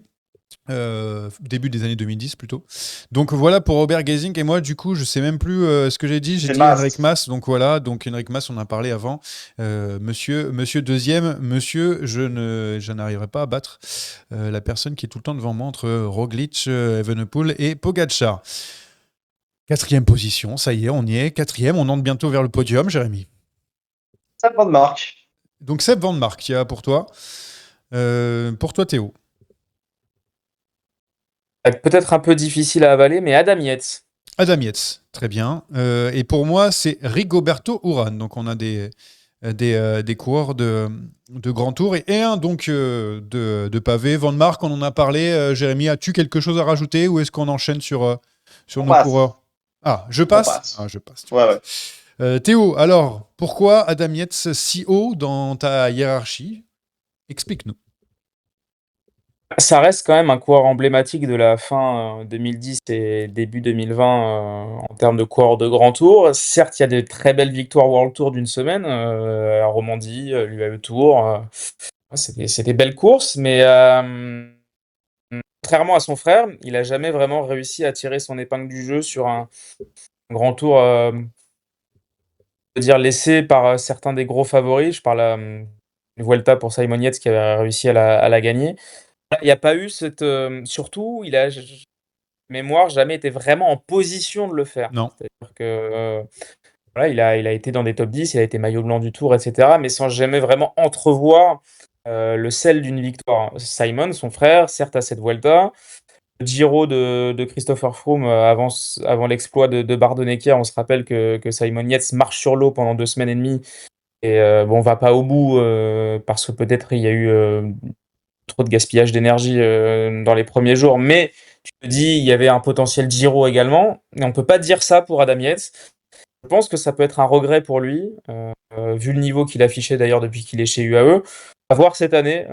début des années 2010 plutôt. Donc voilà pour Robert Gesink. Et moi du coup je sais même plus ce que j'ai dit. J'ai dit Enric Mas. Donc voilà, donc Enric Mas, on en a parlé avant. Monsieur deuxième, monsieur, je n'arriverai pas à battre la personne qui est tout le temps devant moi entre Roglic, Evenepoel et Pogacar. Quatrième position, ça y est, on y est. Quatrième, on entre bientôt vers le podium, Jérémy. Seb Van Mark. Donc Seb Van Mark, il y a pour toi. Pour toi Théo. Peut-être un peu difficile à avaler, mais Adam Yates. Adam Yates, très bien. Et pour moi, c'est Rigoberto Urán. Donc, on a des coureurs de grand tour et un donc de pavé. Van Mark, on en a parlé. Jérémy, as-tu quelque chose à rajouter ou est-ce qu'on enchaîne sur nos coureurs? Ah, je passe. Ah, je passe. Ouais. Théo, alors, pourquoi Adam Yates si haut dans ta hiérarchie? Explique-nous. Ça reste quand même un coureur emblématique de la fin 2010 et début 2020 en termes de coureur de grand tour. Certes, il y a de très belles victoires World Tour d'une semaine, à Romandie, l'UAE Tour. C'est des belles courses, mais contrairement à son frère, il n'a jamais vraiment réussi à tirer son épingle du jeu sur un grand tour, dire laissé par certains des gros favoris. Je parle Vuelta pour Simon Yates qui avait réussi à la gagner. Il n'y a pas eu cette. Surtout, il a, mémoire, jamais été vraiment en position de le faire. Non. C'est-à-dire que voilà, il a été dans des top 10, il a été maillot blanc du Tour, etc. Mais sans jamais vraiment entrevoir le sel d'une victoire. Simon, son frère, certes à cette Vuelta. Le Giro de Christopher Froome avant l'exploit de Bardonecchia, on se rappelle que Simon Yates marche sur l'eau pendant 2 semaines et demie. Et bon, on va pas au bout parce que peut-être il y a eu trop de gaspillage d'énergie dans les premiers jours. Mais tu te dis, il y avait un potentiel Giro également. Et on peut pas dire ça pour Adam Yates. Je pense que ça peut être un regret pour lui, vu le niveau qu'il affichait d'ailleurs depuis qu'il est chez UAE. À voir cette année.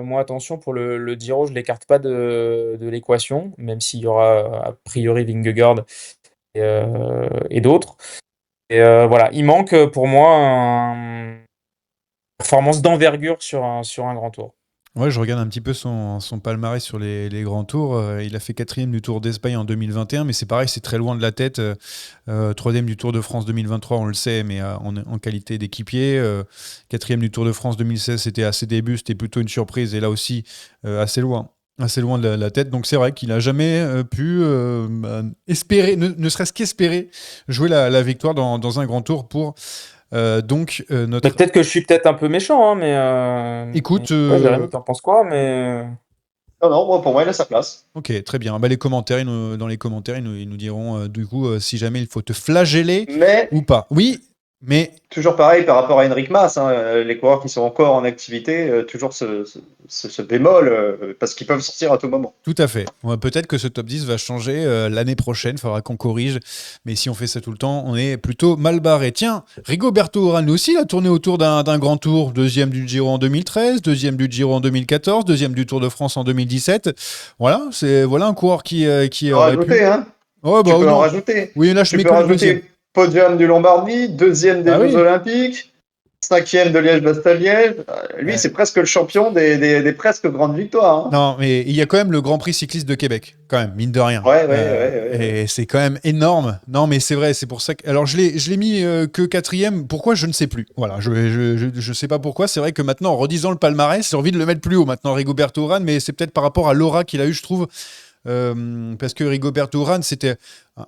Moi, attention, pour le Giro, je ne l'écarte pas de l'équation, même s'il y aura a priori Vingegaard et d'autres. Et voilà, il manque pour moi une performance d'envergure sur un grand tour. Ouais, je regarde un petit peu son palmarès sur les grands tours. Il a fait 4e du Tour d'Espagne en 2021, mais c'est pareil, c'est très loin de la tête. 3e du Tour de France 2023, on le sait, mais en qualité d'équipier. 4e du Tour de France 2016, c'était à ses débuts, c'était plutôt une surprise, et là aussi, assez loin. Assez loin de la tête, donc c'est vrai qu'il n'a jamais pu espérer, ne serait-ce qu'espérer jouer la victoire dans un grand tour pour notre. Peut-être que je suis peut-être un peu méchant, hein, Écoute, ouais, Jérémy, t'en penses quoi? Mais Non, pour moi, il a sa place. Ok, très bien. Bah, les commentaires, dans les commentaires, ils nous diront du coup si jamais il faut te flageller Mais ou pas. Oui, mais toujours pareil par rapport à Enric Mas, hein, les coureurs qui sont encore en activité, toujours ce bémol, parce qu'ils peuvent sortir à tout moment. tout à fait. Ouais, peut-être que ce top 10 va changer l'année prochaine. Il faudra qu'on corrige. Mais si on fait ça tout le temps, on est plutôt mal barré. Tiens, Rigoberto Urán lui aussi, il a tourné autour d'un grand tour. 2e du Giro en 2013, 2e du Giro en 2014, 2e du Tour de France en 2017. Voilà un coureur qui Tu peux aurait pu. rajouter, hein. Oh, Tu bah, peux en non. rajouter. Oui, là, je Tu mets peux que le deuxième. rajouter podium du Lombardie, 2e des Ah Jeux oui. Olympiques, 5e de Liège-Bastogne-Liège. Lui, Ouais. c'est presque le champion des presque grandes victoires. Hein. Non, mais il y a quand même le Grand Prix cycliste de Québec, quand même, mine de rien. Ouais. Et c'est quand même énorme. Non, mais c'est vrai, c'est pour ça que. Alors, je l'ai mis que 4e. Pourquoi je ne sais plus. Voilà, je sais pas pourquoi. C'est vrai que maintenant, en redisant le palmarès, j'ai envie de le mettre plus haut maintenant, Rigoberto Urán, mais c'est peut-être par rapport à l'aura qu'il a eu, je trouve. Parce que Rigoberto Urán, c'était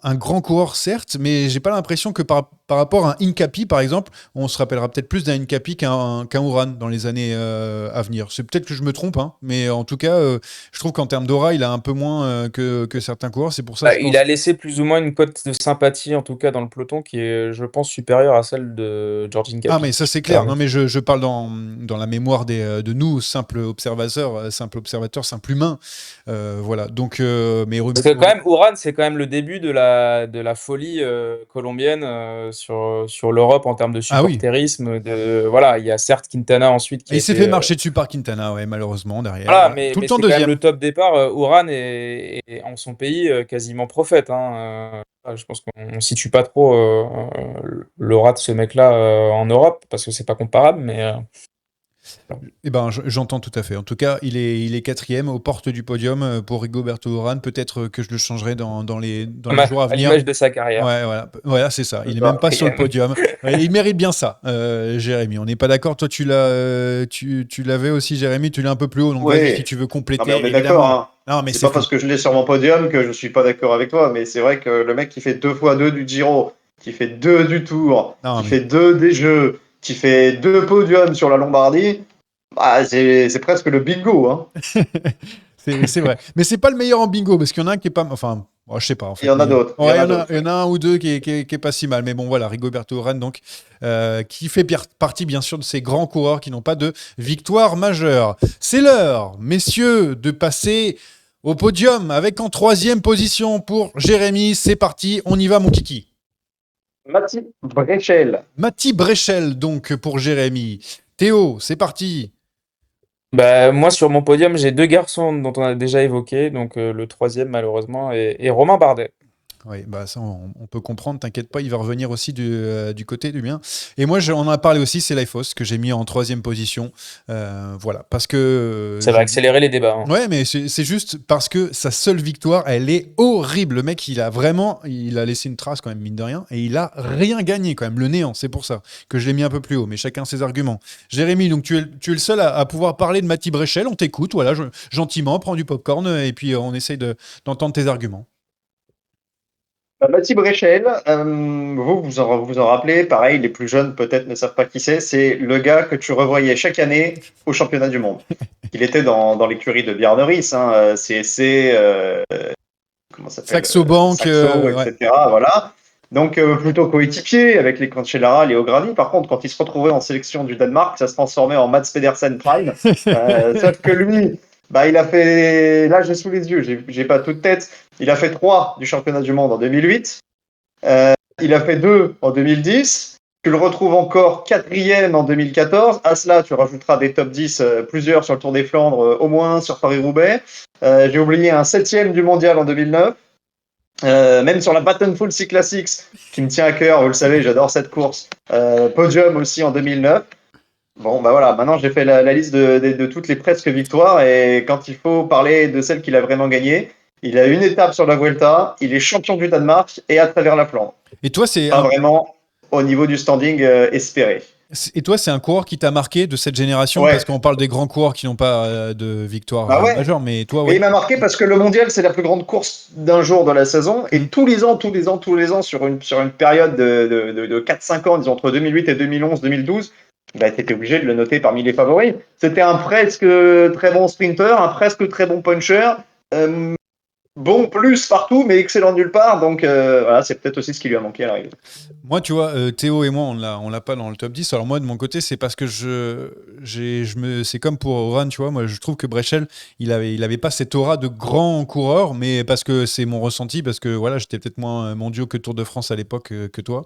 un grand coureur, certes, mais j'ai pas l'impression que par rapport à un Incapi, par exemple, on se rappellera peut-être plus d'un Incapi qu'un Urán dans les années à venir. C'est peut-être que je me trompe, hein, mais en tout cas, je trouve qu'en termes d'aura, il a un peu moins que certains coureurs. C'est pour ça, je il pense. a laissé plus ou moins une cote de sympathie, en tout cas dans le peloton, qui est, je pense, supérieure à celle de George Incapi. Ah, mais ça, c'est clair. Non, mais je parle dans la mémoire de nous, simples observateurs, simples humains. Voilà. Donc, mais Parce que quand même, Urán, c'est quand même le début de la folie colombienne sur l'Europe en termes de Ah oui. supporterisme. Voilà, il y a certes Quintana ensuite qui Et a il s'est été, fait marcher dessus par Quintana, ouais, malheureusement, derrière. voilà, mais Tout le temps c'est quand même deuxième. le top départ. Urán est en son pays quasiment prophète. Hein. Je pense qu'on ne situe pas trop l'aura de ce mec-là en Europe parce que c'est pas comparable, mais Eh ben, j'entends tout à fait. En tout cas, il est 4e aux portes du podium pour Rigoberto Urán. Peut-être que je le changerai dans les jours à à venir. l'image de sa carrière. Ouais, voilà, c'est ça. Il est même pas sur le podium. Ouais, il mérite bien ça, Jérémy. On n'est pas d'accord. Toi, tu l'avais aussi, Jérémy. Tu l'as un peu plus haut. Donc, vas-y, si tu veux Non, compléter, mais on est évidemment. d'accord. Hein. Non, mais C'est c'est pas fou. parce que je l'ai sur mon podium que je suis pas d'accord avec toi, mais c'est vrai que le mec qui fait 2 x 2 du Giro, qui fait 2 du Tour, Non, qui mais fait 2 des Jeux, qui fait 2 podiums sur la Lombardie, bah, c'est presque le bingo. Hein. c'est vrai. Mais c'est pas le meilleur en bingo parce qu'il y en a un qui est pas. Enfin, je sais pas en Il fait. y en a d'autres. Ouais, il y en a un ou deux qui est pas si mal. Mais bon, voilà, Rigoberto Urán, donc, qui fait partie bien sûr de ces grands coureurs qui n'ont pas de victoire majeure. C'est l'heure, messieurs, de passer au podium avec en 3e position pour Jérémy. C'est parti, on y va, mon kiki. Mathis Brechel. Mati Brechel, donc, pour Jérémy. Théo, c'est parti. Bah, moi, sur mon podium, j'ai deux garçons dont on a déjà évoqué. Donc, le troisième, malheureusement, est Romain Bardet. Oui, bah ça, on peut comprendre, t'inquiète pas, il va revenir aussi du côté du mien. Et moi, on en a parlé aussi, c'est Lifehouse, que j'ai mis en troisième position. Voilà, parce que Ça va accélérer les débats. Hein. Ouais, mais c'est juste parce que sa seule victoire, elle est horrible. Le mec, il a laissé une trace quand même, mine de rien, et il a rien gagné quand même, le néant. C'est pour ça que je l'ai mis un peu plus haut, mais chacun ses arguments. Jérémy, donc tu es le seul à pouvoir parler de Matty Bréchel. On t'écoute, voilà, gentiment, prends du popcorn et puis on essaye d'entendre tes arguments. Mathieu Bréchel, vous en rappelez, pareil, les plus jeunes peut-être ne savent pas qui c'est. C'est le gars que tu revoyais chaque année au championnat du monde. Il était dans l'écurie de Bjarne Riis, hein, CSC, comment ça s'appelle Saxo Bank, Saxo, ouais. etc. Voilà. Donc plutôt coéquipier avec les Cancellara, Léo Grani. Par contre, quand il se retrouvait en sélection du Danemark, ça se transformait en Mats Pedersen Prime. Sauf que lui, bah, il a fait, là j'ai sous les yeux, j'ai pas toute tête, il a fait 3 du championnat du monde en 2008, il a fait 2 en 2010, tu le retrouves encore 4e en 2014, à cela tu rajouteras des top 10, plusieurs sur le Tour des Flandres, au moins sur Paris-Roubaix, j'ai oublié un 7e du mondial en 2009, même sur la Vattenfall Sea Classics, qui me tient à cœur, vous le savez, j'adore cette course. Podium aussi en 2009. Bon, bah voilà, maintenant j'ai fait la liste de toutes les presque victoires, et quand il faut parler de celle qu'il a vraiment gagnée, il a une étape sur la Vuelta, il est champion du Danemark et à travers la Flandre. Et toi, Pas vraiment au niveau du standing espéré. c'est un coureur qui t'a marqué de cette génération, Ouais, parce qu'on parle des grands coureurs qui n'ont pas de victoire bah ouais. majeure, mais toi, Et ouais. il m'a marqué parce que le mondial, c'est la plus grande course d'un jour de la saison. Et Mm. tous les ans, sur une période de 4-5 ans, disons entre 2008 et 2011, 2012, bah, tu étais obligé de le noter parmi les favoris. C'était un presque très bon sprinter, un presque très bon puncher. Bon plus partout, mais excellent nulle part. Donc voilà, c'est peut-être aussi ce qui lui a manqué à l'arrivée. Moi, tu vois, Théo et moi, on l'a pas dans le top 10. Alors moi, de mon côté, c'est parce que c'est comme pour Oran, tu vois. Moi, je trouve que Brechel, il avait pas cette aura de grand coureur, mais parce que c'est mon ressenti, parce que voilà, j'étais peut-être moins mondiaux que Tour de France à l'époque que toi,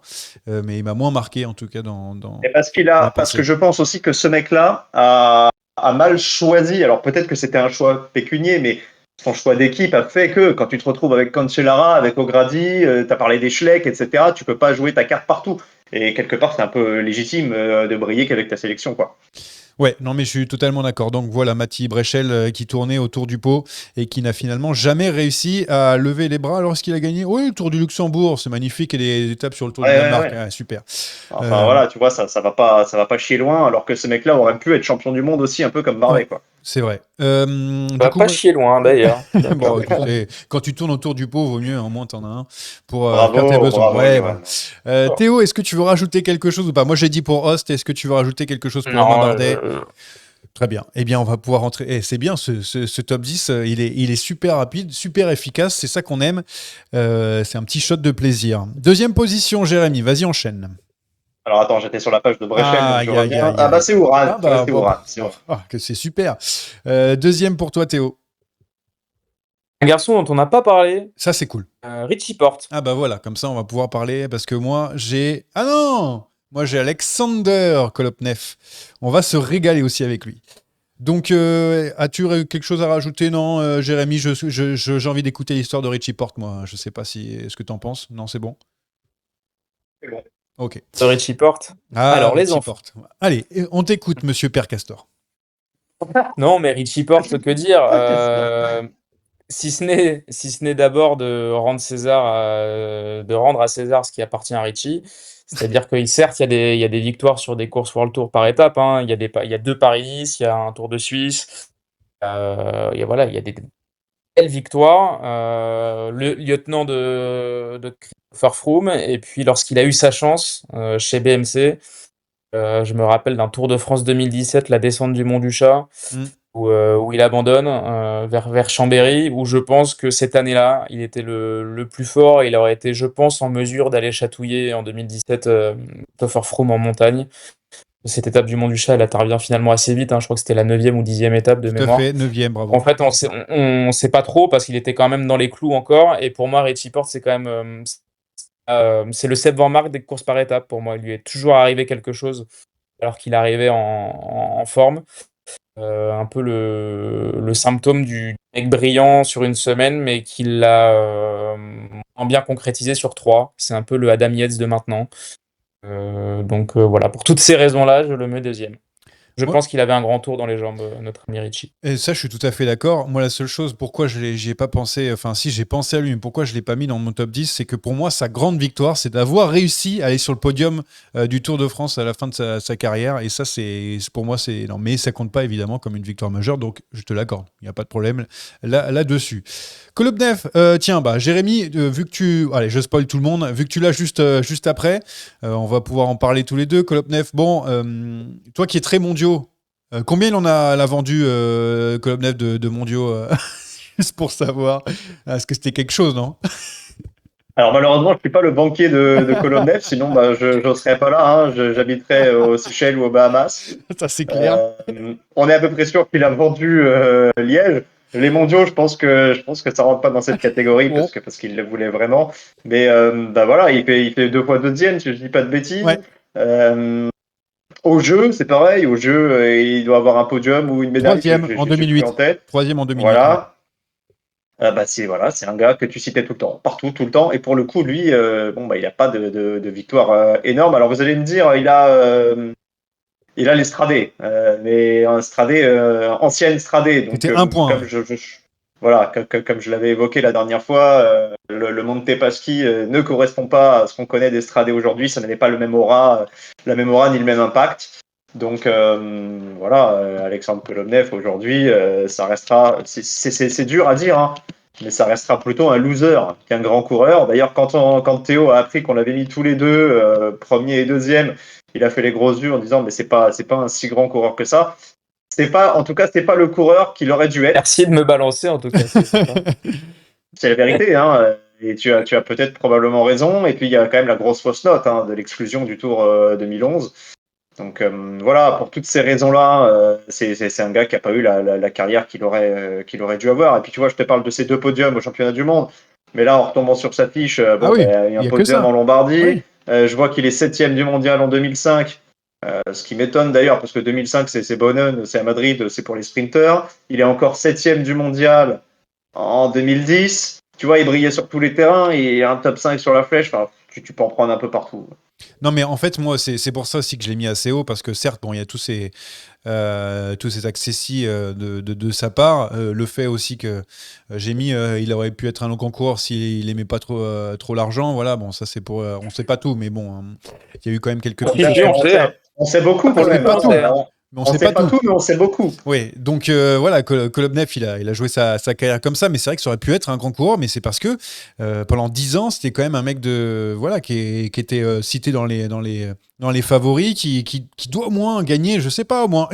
mais il m'a moins marqué en tout cas Et dans la parce que pensée. je pense aussi que ce mec-là a mal choisi. Alors peut-être que c'était un choix pécunier, mais son choix d'équipe a fait que quand tu te retrouves avec Cancellara, avec O'Grady, tu as parlé des Schleck, etc., tu peux pas jouer ta carte partout. Et quelque part, c'est un peu légitime de briller qu'avec ta sélection, quoi. Ouais, non, mais je suis totalement d'accord. Donc voilà, Matty Bréchel qui tournait autour du pot et qui n'a finalement jamais réussi à lever les bras lorsqu'il a gagné. Oui, le Tour du Luxembourg, c'est magnifique, et les étapes sur le Tour du Ouais, ouais, Danemark, ouais. ah, super. Enfin Euh, voilà, tu vois, ça va pas chier loin, alors que ce mec-là aurait pu être champion du monde aussi, un peu comme ouais, Bardet, quoi. c'est vrai. Ça Du va coup, pas chier loin d'ailleurs. bon, écoute, quand tu tournes autour du pot, vaut mieux, au moins t'en as un pour quand t'as Bravo, besoin. bravo, Ouais, voilà. Johan. Théo, est-ce que tu veux rajouter quelque chose ou pas? Moi, j'ai dit pour Host. Est-ce que tu veux rajouter quelque chose pour Romain Non, Bardet? Très bien. Eh bien, on va pouvoir rentrer. C'est bien, ce top 10. Il est super rapide, super efficace. C'est ça qu'on aime. C'est un petit shot de plaisir. Deuxième position, Jérémy. Vas-y, enchaîne. Alors attends, j'étais sur la page de Brechel, donc je Aïe, aïe, reviens. aïe, Ah bah aïe. c'est Ouran, Ah, tu vois, bah, c'est Ouran. C'est Ouran. que c'est super. Deuxième pour toi, Théo. un garçon dont on n'a pas parlé, Ça, c'est cool. Richie Porte. Ah, bah voilà, comme ça, on va pouvoir parler parce que moi, j'ai. Ah non! Moi, j'ai Alexander Kolopnev. On va se régaler aussi avec lui. Donc, as-tu quelque chose à rajouter? Non, Jérémy, j'ai envie d'écouter l'histoire de Richie Porte, moi. Je sais pas si. Est-ce que t'en penses? Non, c'est bon? C'est bon. Ok. De Richie Porte. Ah, Alors, les Richie enfants. Porte. Allez, on t'écoute, monsieur Père Castor. Non, mais Richie Porte, que dire Qu'est-ce si ce n'est d'abord de rendre à César ce qui appartient à Richie. C'est-à-dire que certes, il y a des victoires sur des courses World Tour par étape. Hein. Il y a 2 Paris-Nice, il y a un Tour de Suisse. Voilà, il y a des belle victoire, le lieutenant de Christopher Froome. Et puis lorsqu'il a eu sa chance chez BMC, je me rappelle d'un Tour de France 2017, la descente du Mont du Chat, Hmm. où il abandonne vers Chambéry, où je pense que cette année-là, il était le plus fort, et il aurait été, je pense, en mesure d'aller chatouiller en 2017 Christopher Froome en montagne. Cette étape du Mont du Chat, elle intervient finalement assez vite, hein, je crois que c'était la 9e ou 10e étape de Tout à mémoire. fait, neuvième, En bravo. fait, on sait pas trop parce qu'il était quand même dans les clous encore. Et pour moi, Richie Porte, c'est quand même c'est le Seb Van Mark des courses par étapes. Pour moi, il lui est toujours arrivé quelque chose alors qu'il arrivait en forme. Un peu le symptôme du mec brillant sur une semaine, mais qui l'a en bien concrétisé sur 3. C'est un peu le Adam Yates de maintenant. Donc voilà, pour toutes ces raisons-là, je le mets deuxième. Je pense qu'il avait un grand tour dans les jambes, notre ami Richie. Et ça, je suis tout à fait d'accord. Moi, la seule chose, pourquoi j'y ai pas pensé, enfin, si j'ai pensé à lui, mais pourquoi je l'ai pas mis dans mon top 10, c'est que pour moi, sa grande victoire, c'est d'avoir réussi à aller sur le podium du Tour de France à la fin de sa carrière. Et ça, pour moi, c'est énorme. Mais ça compte pas, évidemment, comme une victoire majeure, donc je te l'accorde. Il n'y a pas de problème là-dessus. Kolobnev, tiens, Jérémy, vu que allez, je spoil tout le monde, vu que tu l'as juste après, on va pouvoir en parler tous les deux. Kolobnev, bon, toi qui es très mondiaux, combien il en a vendu, Kolobnev, de mondiaux, juste pour savoir. Est-ce que c'était quelque chose, non? Alors malheureusement, je ne suis pas le banquier de Kolobnev, sinon je ne serais pas là. Hein. J'habiterais aux Seychelles ou aux Bahamas. Ça, c'est clair. On est à peu près sûr qu'il a vendu Liège. Les mondiaux, je pense que ça rentre pas dans cette catégorie Bon. parce qu'il le voulait vraiment. Mais voilà, il fait 2 fois deuxième, si je dis pas de bêtises. Ouais. Au jeu, c'est pareil. Au jeu, il doit avoir un podium ou une médaille. Troisième en 2008. En tête. Troisième en 2008. Voilà. C'est un gars que tu citais tout le temps, partout, tout le temps. Et pour le coup, lui, il n'a pas de victoire énorme. Alors vous allez me dire, il a les Stradé, mais un Stradé, ancienne Stradé. Donc, c'était un point. Comme je l'avais évoqué la dernière fois, le Montepaschi ne correspond pas à ce qu'on connaît des Stradé aujourd'hui. Ça n'avait pas la même aura ni le même impact. Donc Alexandre Kolobnev aujourd'hui, ça restera. C'est dur à dire, hein, mais ça restera plutôt un loser qu'un grand coureur. D'ailleurs, quand Théo a appris qu'on l'avait mis tous les deux, premier et deuxième, il a fait les grosses yeux en disant mais c'est pas un si grand coureur que ça. C'est pas le coureur qu'il aurait dû être. Merci de me balancer en tout cas. C'est la vérité, hein. Et tu as peut-être probablement raison. Et puis il y a quand même la grosse fausse note, hein, de l'exclusion du Tour 2011. Donc pour toutes ces raisons-là, c'est un gars qui n'a pas eu la carrière qu'il aurait dû avoir. Et puis tu vois, je te parle de ces 2 podiums au championnat du monde. Mais là, en retombant sur sa fiche, il y a un podium en Lombardie. Oui. Je vois qu'il est 7e du mondial en 2005. Ce qui m'étonne d'ailleurs, parce que 2005, c'est Bonnen, c'est à Madrid, c'est pour les sprinters. Il est encore 7e du mondial en 2010. Tu vois, il brillait sur tous les terrains. Il a un top 5 sur la flèche. Enfin, tu peux en prendre un peu partout. Non, mais en fait, moi, c'est pour ça aussi que je l'ai mis assez haut, parce que certes, il y a tous ces accessis de sa part. Le fait aussi que j'ai mis, il aurait pu être un long concours s'il aimait pas trop l'argent. Voilà, bon, ça c'est pour. On sait pas tout, mais bon, il y a eu quand même quelques petits. On sait beaucoup pour le pas tout. On sait pas tout, mais on sait beaucoup. Oui, donc Kolobnev, il a joué sa carrière comme ça, mais c'est vrai que ça aurait pu être un grand coureur, mais c'est parce que pendant 10 ans, c'était quand même un mec qui était cité dans les favoris, qui doit au moins gagner, je sais pas, au moins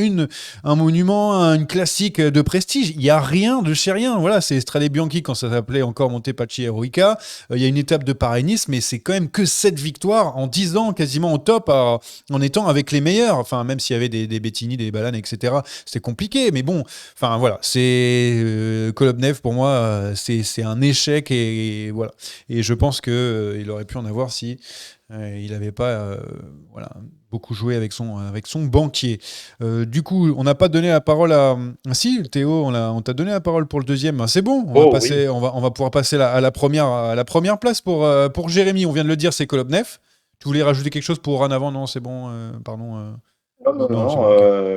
un monument, une classique de prestige. Il y a rien de chez rien. Voilà, c'est Strade Bianchi quand ça s'appelait encore Montepaschi Eroica. Il y a une étape de Paris-Nice, mais c'est quand même que 7 victoires en 10 ans, quasiment au top, en étant avec les meilleurs. Enfin, même s'il y avait des Bettini, des Ballan, etc. C'était compliqué, mais bon, enfin voilà, c'est Kolobnev pour moi, c'est un échec et voilà. Et je pense que il aurait pu en avoir si il n'avait pas beaucoup joué avec son banquier. Du coup, on n'a pas donné la parole à. Si, Théo, on t'a donné la parole pour le deuxième. C'est bon. On va pouvoir passer à la première place pour Jérémy. On vient de le dire, c'est Kolobnev. Tu voulais rajouter quelque chose pour en avant? Non, c'est bon. Pardon. Non,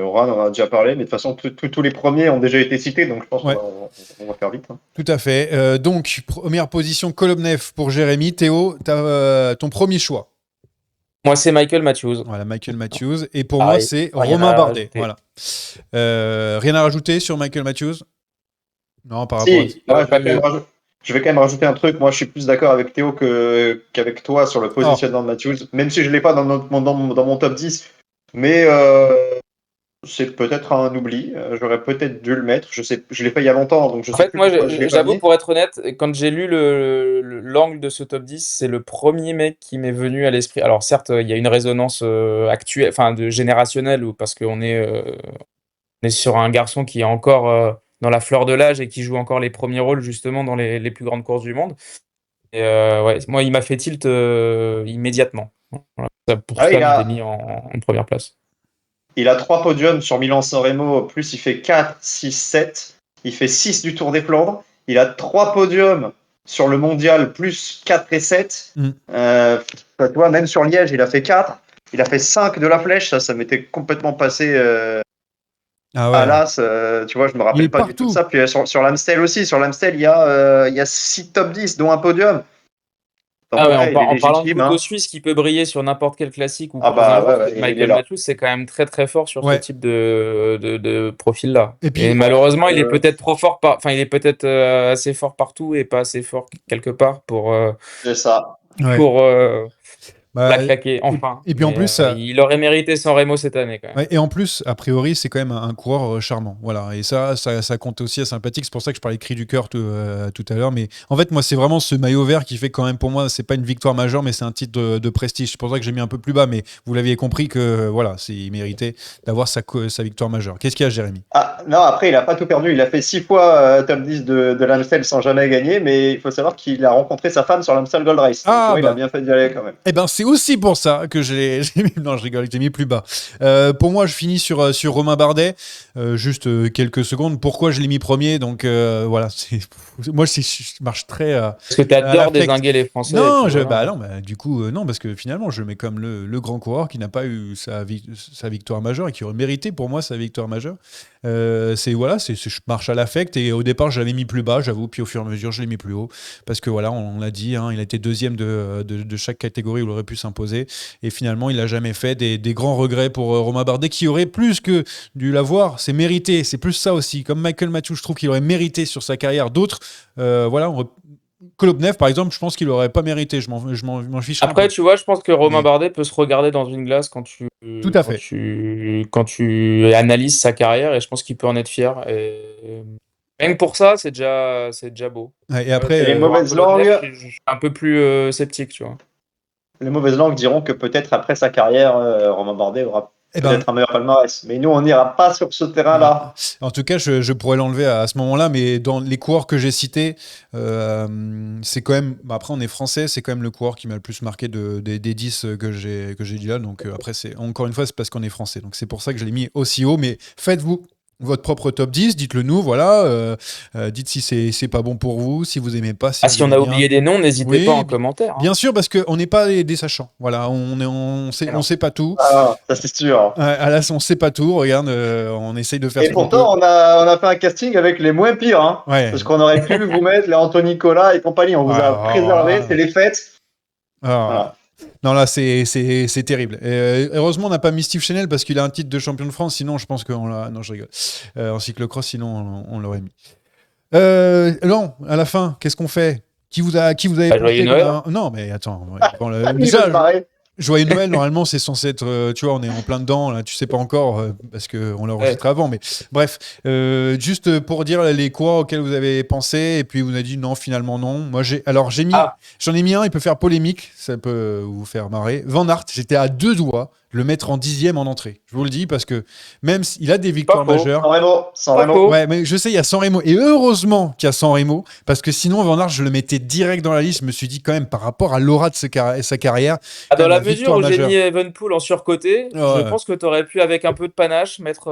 Oran, on en a déjà parlé, mais de toute façon, tous les premiers ont déjà été cités, donc je pense qu'on va faire vite. Hein. Tout à fait. Donc, première position, Kolobnev pour Jérémy. Théo, ton premier choix. Moi, c'est Michael Matthews. Voilà, Michael Matthews. Et pour moi, c'est Romain Bardet. Voilà. Rien à rajouter sur Michael Matthews? Non, par rapport à... Je vais quand même rajouter un truc. Moi, je suis plus d'accord avec Théo qu'avec toi sur le positionnement de Matthews, même si je ne l'ai pas dans mon top 10. Mais c'est peut-être un oubli. J'aurais peut-être dû le mettre. Je l'ai fait il y a longtemps, donc je sais plus. Moi, j'avoue, pour être honnête, quand j'ai lu l'angle de ce top 10, c'est le premier mec qui m'est venu à l'esprit. Alors certes, il y a une résonance actuelle, enfin générationnelle, parce qu'on est sur un garçon qui est encore dans la fleur de l'âge et qui joue encore les premiers rôles justement dans les plus grandes courses du monde. Et moi, il m'a fait tilt immédiatement. Voilà. Pour ça, je l'ai mis en première place. Il a 3 podiums sur Milan-San Remo, plus il fait 4, 6, 7. Il fait 6 du Tour des Flandres. Il a 3 podiums sur le mondial, plus 4 et 7. Tu vois, même sur Liège, il a fait 4. Il a fait 5 de la flèche. Ça m'était complètement passé à l'as. Tu vois, je me rappelle pas du tout de ça. Puis sur l'Amstel aussi. Sur l'Amstel, il y a 6 top 10, dont un podium. Donc, en parlant de couteau suisse qui peut briller sur n'importe quel classique ou Michael Matthews, c'est quand même très très fort sur ce type de profil-là. Et malheureusement, il est peut-être trop fort, il est peut-être assez fort partout et pas assez fort quelque part pour. C'est ça. Pour la claquer, enfin. Et puis en plus, il aurait mérité San Remo cette année quand même. Ouais, et en plus, a priori, c'est quand même un coureur charmant. Voilà. Et ça compte aussi à sympathique. C'est pour ça que je parlais de cri du cœur tout à l'heure. Mais en fait, moi, c'est vraiment ce maillot vert qui fait quand même pour moi, c'est pas une victoire majeure, mais c'est un titre de prestige. C'est pour ça que j'ai mis un peu plus bas. Mais vous l'aviez compris que voilà, il méritait d'avoir sa victoire majeure. Qu'est-ce qu'il y a, Jérémy? Non, après, il a pas tout perdu. Il a fait 6 fois top 10 de l'Amstel sans jamais gagner. Mais il faut savoir qu'il a rencontré sa femme sur l'Amstel Gold Race. Donc, il a bien fait d'y aller quand même. Eh ben, c'est aussi pour ça que j'ai mis. Non, je rigole, j'ai mis plus bas. Pour moi, je finis sur Romain Bardet. Juste quelques secondes. Pourquoi je l'ai mis premier? Donc voilà, moi je marche très. Parce que tu adores dézinguer les Français. Non, du coup, non, parce que finalement, je mets comme le grand coureur qui n'a pas eu sa victoire majeure et qui aurait mérité pour moi sa victoire majeure. Je marche à l'affect et au départ, je l'avais mis plus bas, j'avoue, puis au fur et à mesure, je l'ai mis plus haut parce que voilà, on l'a dit, il a été deuxième de chaque catégorie où il aurait pu s'imposer et finalement, il n'a jamais fait des grands regrets pour Romain Bardet qui aurait plus que dû l'avoir, c'est mérité, c'est plus ça aussi. Comme Michael Matthews, je trouve qu'il aurait mérité sur sa carrière. D'autres, Kolobnev, par exemple, je pense qu'il n'aurait pas mérité. Je m'en fiche. Après, tu vois, je pense que Romain Bardet peut se regarder dans une glace quand tu analyses sa carrière et je pense qu'il peut en être fier. Et même pour ça, c'est déjà beau. Et après, les mauvaises langues, je suis un peu plus sceptique, tu vois. Les mauvaises langues diront que peut-être après sa carrière, Romain Bardet aura peut-être un meilleur palmarès. Mais nous, on n'ira pas sur ce terrain-là. En tout cas, je pourrais l'enlever à ce moment-là, mais dans les coureurs que j'ai cités, c'est quand même. Après, on est français, c'est quand même le coureur qui m'a le plus marqué des 10 que j'ai dit là. Donc après, encore une fois, c'est parce qu'on est français. Donc c'est pour ça que je l'ai mis aussi haut. Mais faites-vous votre propre top 10, dites-le nous, voilà. Dites si c'est pas bon pour vous, si vous aimez pas. Si on a oublié des noms, n'hésitez pas en commentaire. Bien sûr, parce qu'on n'est pas des sachants. Voilà, on sait pas tout. Ah, ça c'est sûr. On sait pas tout. Regarde, on essaye de faire. Et pourtant, on a fait un casting avec les moins pires, hein. Ouais. Parce qu'on aurait pu vous mettre les Anthony Nicolas et compagnie. On vous a préservé, c'est les fêtes. Voilà. Non, là, c'est terrible. Et, heureusement, on n'a pas mis Steve Chanel parce qu'il a un titre de champion de France. Sinon, je pense qu'on l'a. Non, je rigole. En cyclocross, sinon, on l'aurait mis. Non, à la fin, qu'est-ce qu'on fait? Qui vous avez Joyeux Noël. Non, mais attends. Déjà, Joyeux Noël, normalement, c'est censé être. Tu vois, on est en plein dedans. Là, tu sais pas encore parce qu'on l'a enregistré avant. Mais bref, juste pour dire les coureurs auxquels vous avez pensé et puis vous avez dit non, finalement non. Moi, j'en ai mis un. Il peut faire polémique. Ça peut vous faire marrer. Van Aert, j'étais à 2 doigts de le mettre en 10e en entrée. Je vous le dis parce que même s'il a des victoires majeures. San Remo. Ouais, mais je sais, il y a San Remo. Et heureusement qu'il y a San Remo parce que sinon, Van Aert, je le mettais direct dans la liste. Je me suis dit quand même par rapport à l'aura de sa carrière. Dans la mesure où j'ai mis Evenepoel en surcoté, je pense que tu aurais pu, avec un peu de panache, mettre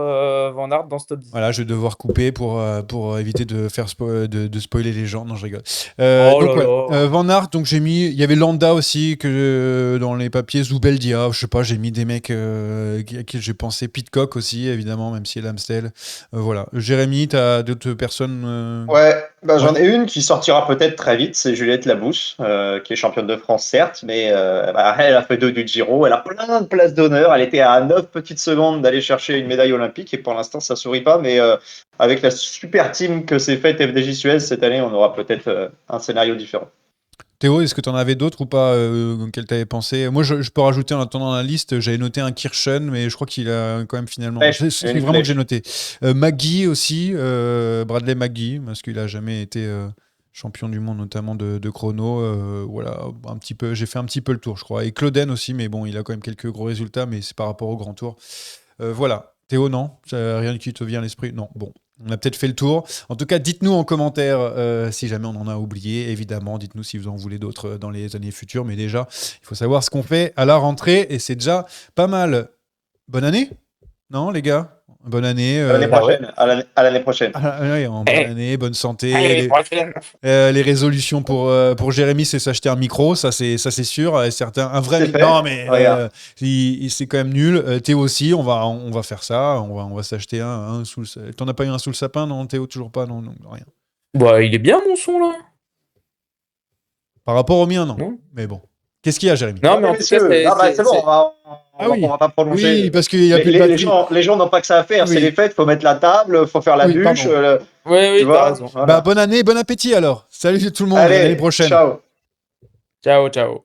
Van Aert dans ce top 10. Voilà, je vais devoir couper pour éviter de faire de spoiler les gens. Non, je rigole. Van Aert, donc j'ai mis. Il y avait Landa aussi que dans les papiers. Zubeldia, je sais pas, j'ai mis des mecs à qui j'ai pensé. Pitcock aussi, évidemment, même si c'est l'Amstel. Voilà. Jérémy, t'as d'autres personnes Ouais, j'en ai une qui sortira peut-être très vite, c'est Juliette Labousse, qui est championne de France, certes, mais elle a fait 2 du Giro, elle a plein de places d'honneur, elle était à 9 petites secondes d'aller chercher une médaille olympique, et pour l'instant, ça sourit pas, mais avec la super team que s'est faite FDJ Suez cette année, on aura peut-être un scénario différent. Théo, est-ce que tu en avais d'autres ou pas auxquels tu avais pensé? Moi, je peux rajouter en attendant la liste, j'avais noté un Kirchen, mais je crois qu'il a quand même finalement. C'est vraiment que j'ai noté. Maggie aussi, Bradley Maggie, parce qu'il a jamais été champion du monde, notamment de chrono. Voilà, un petit peu. J'ai fait un petit peu le tour, je crois. Et Clauden aussi, mais bon, il a quand même quelques gros résultats, mais c'est par rapport au Grand Tour. Voilà. Théo, non? Rien qui te vient à l'esprit? Non. Bon. On a peut-être fait le tour. En tout cas, dites-nous en commentaire si jamais on en a oublié. Évidemment, dites-nous si vous en voulez d'autres dans les années futures. Mais déjà, il faut savoir ce qu'on fait à la rentrée et c'est déjà pas mal. Bonne année? Non, les gars? Bonne année. À l'année prochaine. À l'année prochaine. Ouais, bonne année, bonne santé. Allez, prochaine. Les résolutions pour Jérémy, c'est s'acheter un micro, ça c'est sûr. Et un vrai C'est fait. non mais Regarde. c'est quand même nul. Théo aussi, on va faire ça, on va s'acheter un sous le. T'en as pas eu un sous le sapin, non Théo, toujours pas, non, rien. Bah, il est bien mon son là. Par rapport au mien, non. Non. Mais bon, qu'est-ce qu'il y a, Jérémy? Non, mais en tout cas, C'est bon, on va pas prolonger. Oui, parce qu'il y a plus de batterie. Les gens n'ont pas que ça à faire, Oui. c'est les fêtes, faut mettre la table, faut faire la Oui, bûche. pardon. Oui, tu vois, t'as raison. voilà. Bah bonne année, bon appétit alors. Salut tout le monde, à l'année Allez, prochaine. ciao. Ciao, ciao.